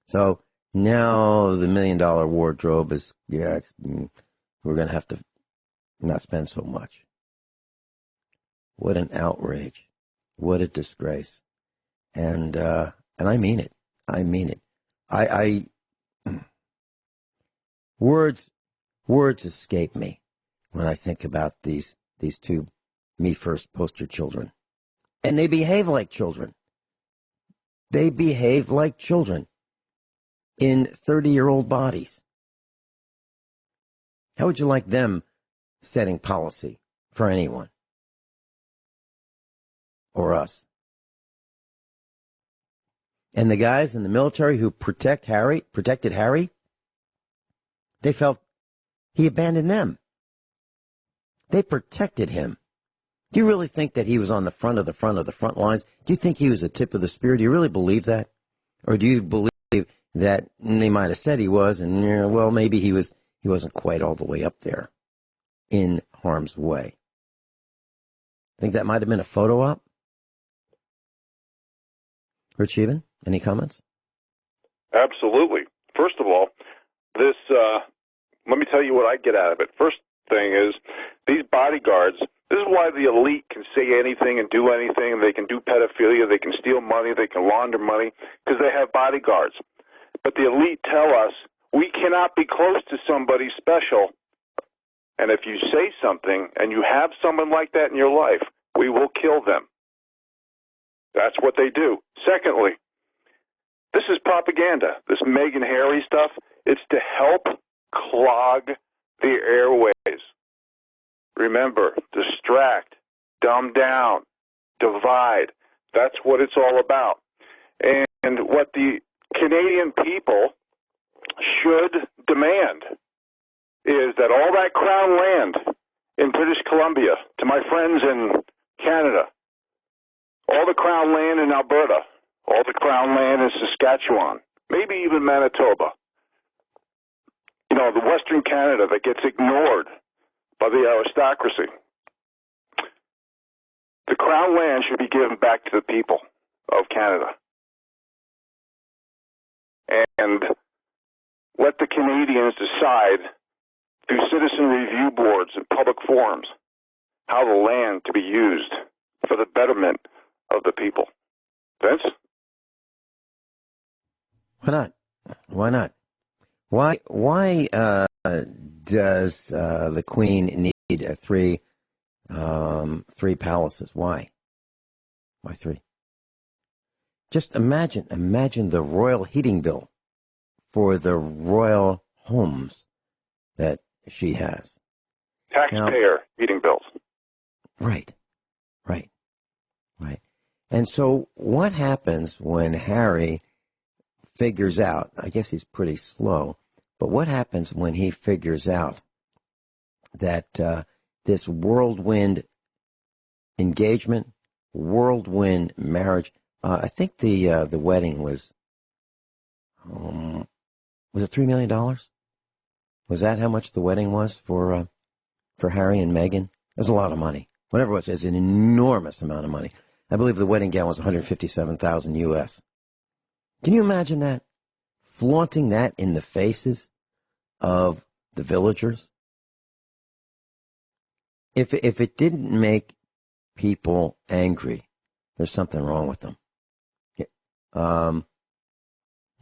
So now the $1 million wardrobe is, we're going to have to not spend so much. What an outrage. What a disgrace. And I mean it. I mean it. Words escape me when I think about these two me first poster children. And they behave like children. They behave like children in 30-year-old bodies. How would you like them setting policy for anyone? Or us? And the guys in the military who protected Harry, they felt he abandoned them. They protected him. Do you really think that he was on the front of the front lines? Do you think he was the tip of the spear? Do you really believe that? Or do you believe that they might have said he was, and well, maybe he wasn't quite all the way up there in harm's way? Think that might have been a photo op? Rich Scheben, any comments? Absolutely. First of all, this, let me tell you what I get out of it. First thing is, these bodyguards, this is why the elite can say anything and do anything. They can do pedophilia, they can steal money, they can launder money, because they have bodyguards. But the elite tell us we cannot be close to somebody special. And if you say something and you have someone like that in your life, we will kill them. That's what they do. Secondly, this is propaganda. This Meghan Harry stuff, it's to help clog the airways. Remember, distract, dumb down, divide. That's what it's all about. And what the Canadian people should demand is that all that Crown land in British Columbia, to my friends in Canada, all the Crown land in Alberta, all the Crown land in Saskatchewan, maybe even Manitoba, the Western Canada that gets ignored by the aristocracy. The Crown land should be given back to the people of Canada. And let the Canadians decide through citizen review boards and public forums how the land to be used for the betterment of the people. Vince? Why not? Why not? Why does the Queen need three palaces? Why? Why three? Just imagine the royal heating bill for the royal homes that she has. Taxpayer heating bills. Right. And so what happens when Harry figures out, I guess he's pretty slow, but what happens when he figures out that this whirlwind engagement, whirlwind marriage, I think the wedding was it $3 million? Was that how much the wedding was for Harry and Meghan? It was a lot of money. Whatever it was, it's an enormous amount of money. I believe the wedding gown was $157,000 US. Can you imagine that? Flaunting that in the faces of the villagers? If it didn't make people angry, there's something wrong with them.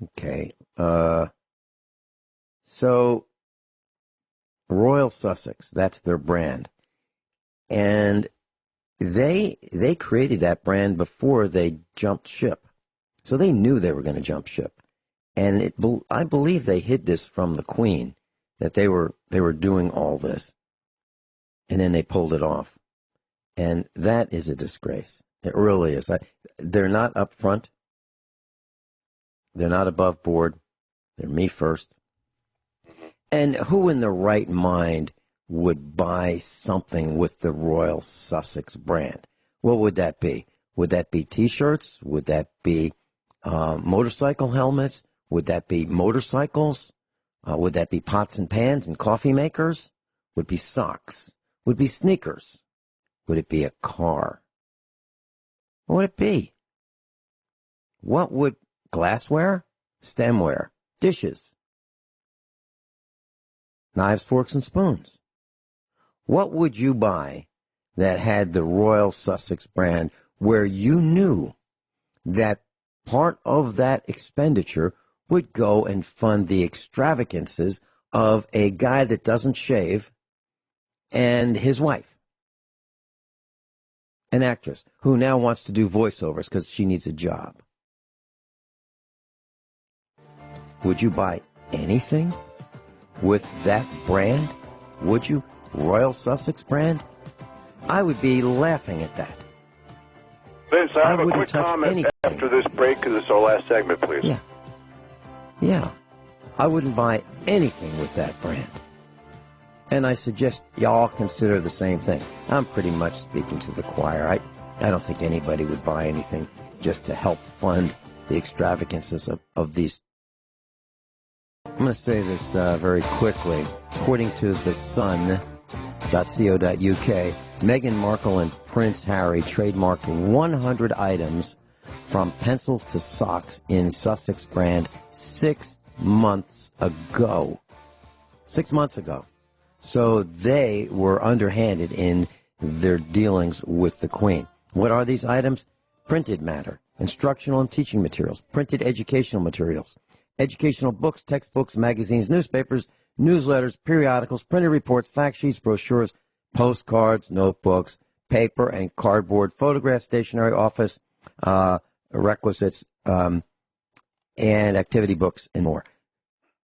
Okay. So Royal Sussex, that's their brand. And they created that brand before they jumped ship. So they knew they were going to jump ship. And I believe they hid this from the Queen, that they were doing all this. And then they pulled it off. And that is a disgrace. It really is. They're not up front. They're not above board. They're me first. And who in the right mind would buy something with the Royal Sussex brand? What would that be? Would that be T-shirts? Would that be motorcycle helmets? Would that be motorcycles? Would that be pots and pans and coffee makers? Would it be socks? Would it be sneakers? Would it be a car? What would it be? What would glassware? Stemware? Dishes? Knives, forks, and spoons? What would you buy that had the Royal Sussex brand where you knew that part of that expenditure would go and fund the extravagances of a guy that doesn't shave and his wife, an actress who now wants to do voiceovers because she needs a job? Would you buy anything with that brand? would you? Royal Sussex brand? I would be laughing at that. Vince, I have a wouldn't quick touch comment anything. after this break because it's our last segment, please. Yeah. I wouldn't buy anything with that brand. And I suggest y'all consider the same thing. I'm pretty much speaking to the choir. I don't think anybody would buy anything just to help fund the extravagances of these. I'm going to say this very quickly. According to the Sun.co.uk, Meghan Markle and Prince Harry trademarked 100 items from pencils to socks in Sussex brand 6 months ago. 6 months ago. So they were underhanded in their dealings with the Queen. What are these items? Printed matter, instructional and teaching materials, printed educational materials, educational books, textbooks, magazines, newspapers, newsletters, periodicals, printed reports, fact sheets, brochures, postcards, notebooks, paper and cardboard, photographs, stationery, office requisites, and activity books, and more.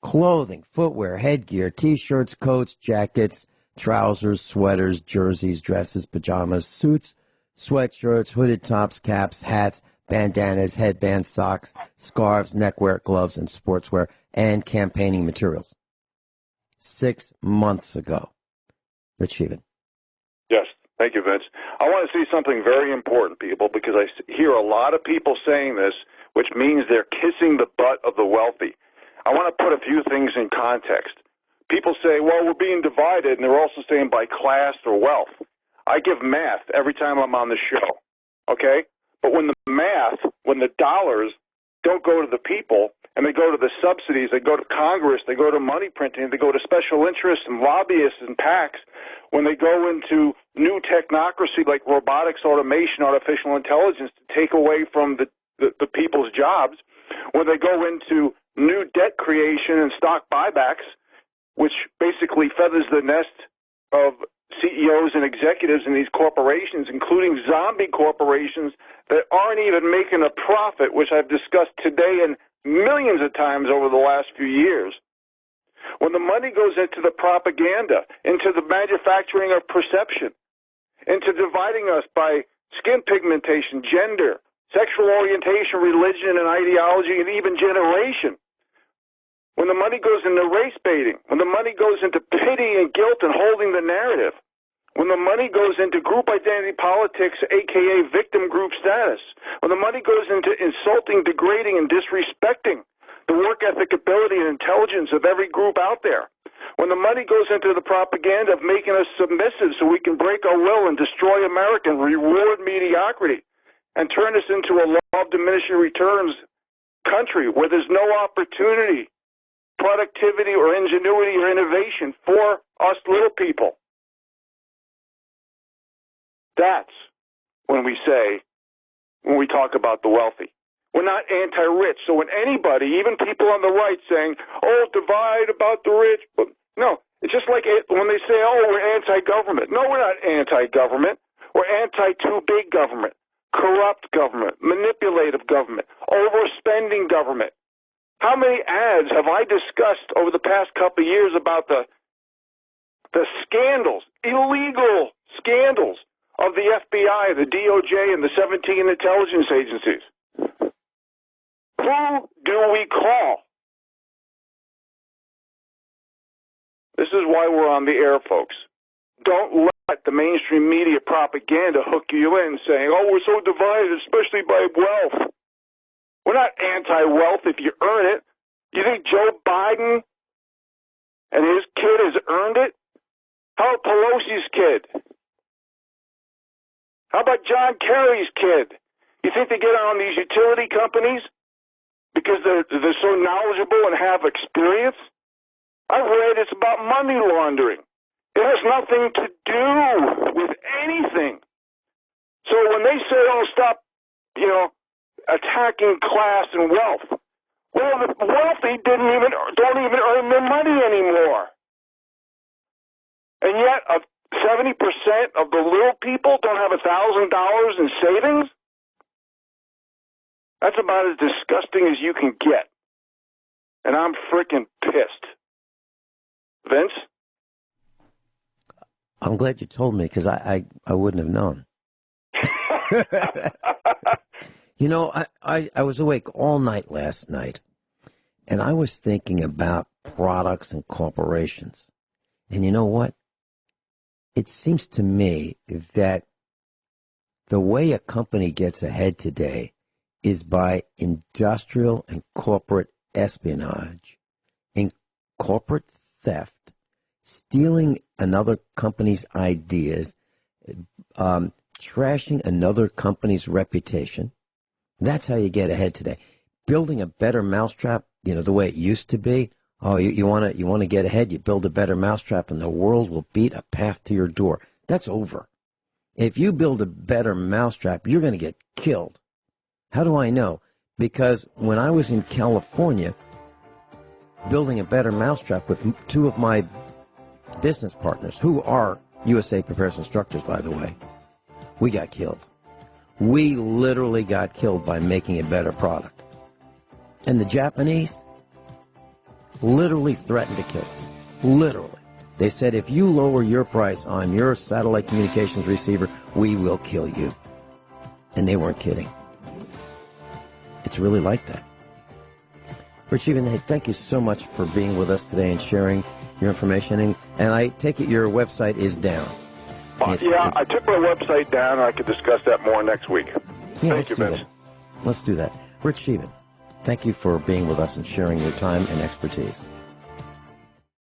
Clothing, footwear, headgear, T-shirts, coats, jackets, trousers, sweaters, jerseys, dresses, pajamas, suits, sweatshirts, hooded tops, caps, hats, bandanas, headbands, socks, scarves, neckwear, gloves, and sportswear, and campaigning materials. 6 months ago. Rich Scheben. Yes, thank you, Vince. I want to say something very important, people, because I hear a lot of people saying this, which means they're kissing the butt of the wealthy. I want to put a few things in context. People say, well, we're being divided, and they're also saying by class or wealth. I give math every time I'm on the show, okay? But when the dollars don't go to the people, and they go to the subsidies, they go to Congress, they go to money printing, they go to special interests and lobbyists and PACs, when they go into new technocracy like robotics, automation, artificial intelligence to take away from the people's jobs, when they go into new debt creation and stock buybacks, which basically feathers the nest of CEOs and executives in these corporations, including zombie corporations that aren't even making a profit, which I've discussed today and millions of times over the last few years. When the money goes into the propaganda, into the manufacturing of perception, into dividing us by skin pigmentation, gender, sexual orientation, religion, and ideology, and even generation, when the money goes into race baiting, when the money goes into pity and guilt and holding the narrative, when the money goes into group identity politics, a.k.a. victim group status, when the money goes into insulting, degrading, and disrespecting the work ethic, ability, and intelligence of every group out there, when the money goes into the propaganda of making us submissive so we can break our will and destroy America and reward mediocrity and turn us into a law of diminishing returns country where there's no opportunity, productivity, or ingenuity or innovation for us little people. That's when we talk about the wealthy. We're not anti-rich. So when anybody, even people on the right saying, oh, divide about the rich, but no, it's just like when they say, oh, we're anti-government. No, we're not anti-government. We're anti-too-big government, corrupt government, manipulative government, overspending government. How many ads have I discussed over the past couple of years about the scandals, illegal scandals of the FBI, the DOJ, and the 17 intelligence agencies? Who do we call? This is why we're on the air, folks. Don't let the mainstream media propaganda hook you in saying, oh, we're so divided, especially by wealth. We're not anti-wealth if you earn it. You think Joe Biden and his kid has earned it? How about Pelosi's kid? How about John Kerry's kid? You think they get on these utility companies because they're so knowledgeable and have experience? I've read it's about money laundering. It has nothing to do with anything. So when they say, oh, stop, attacking class and wealth, well, the wealthy don't even earn their money anymore. And yet 70% of the little people don't have $1,000 in savings? That's about as disgusting as you can get. And I'm freaking pissed. Vince? I'm glad you told me, because I wouldn't have known. You know, I was awake all night last night, and I was thinking about products and corporations. And you know what? It seems to me that the way a company gets ahead today is by industrial and corporate espionage, in corporate theft, stealing another company's ideas, trashing another company's reputation. That's how you get ahead today. Building a better mousetrap, you know, the way it used to be. Oh, you want to get ahead, you build a better mousetrap, and the world will beat a path to your door. That's over. If you build a better mousetrap, you're going to get killed. How do I know? Because when I was in California building a better mousetrap with two of my business partners, who are USA Prepares Instructors, by the way, we got killed. We literally got killed by making a better product. And the Japanese literally threatened to kill us. Literally. They said, if you lower your price on your satellite communications receiver, we will kill you. And they weren't kidding. It's really like that. Rich Scheben, hey, thank you so much for being with us today and sharing your information. And I take it your website is down. I took my website down, and I could discuss that more next week. Yeah, Thank you, Vince. Let's do that. Rich Scheben, thank you for being with us and sharing your time and expertise.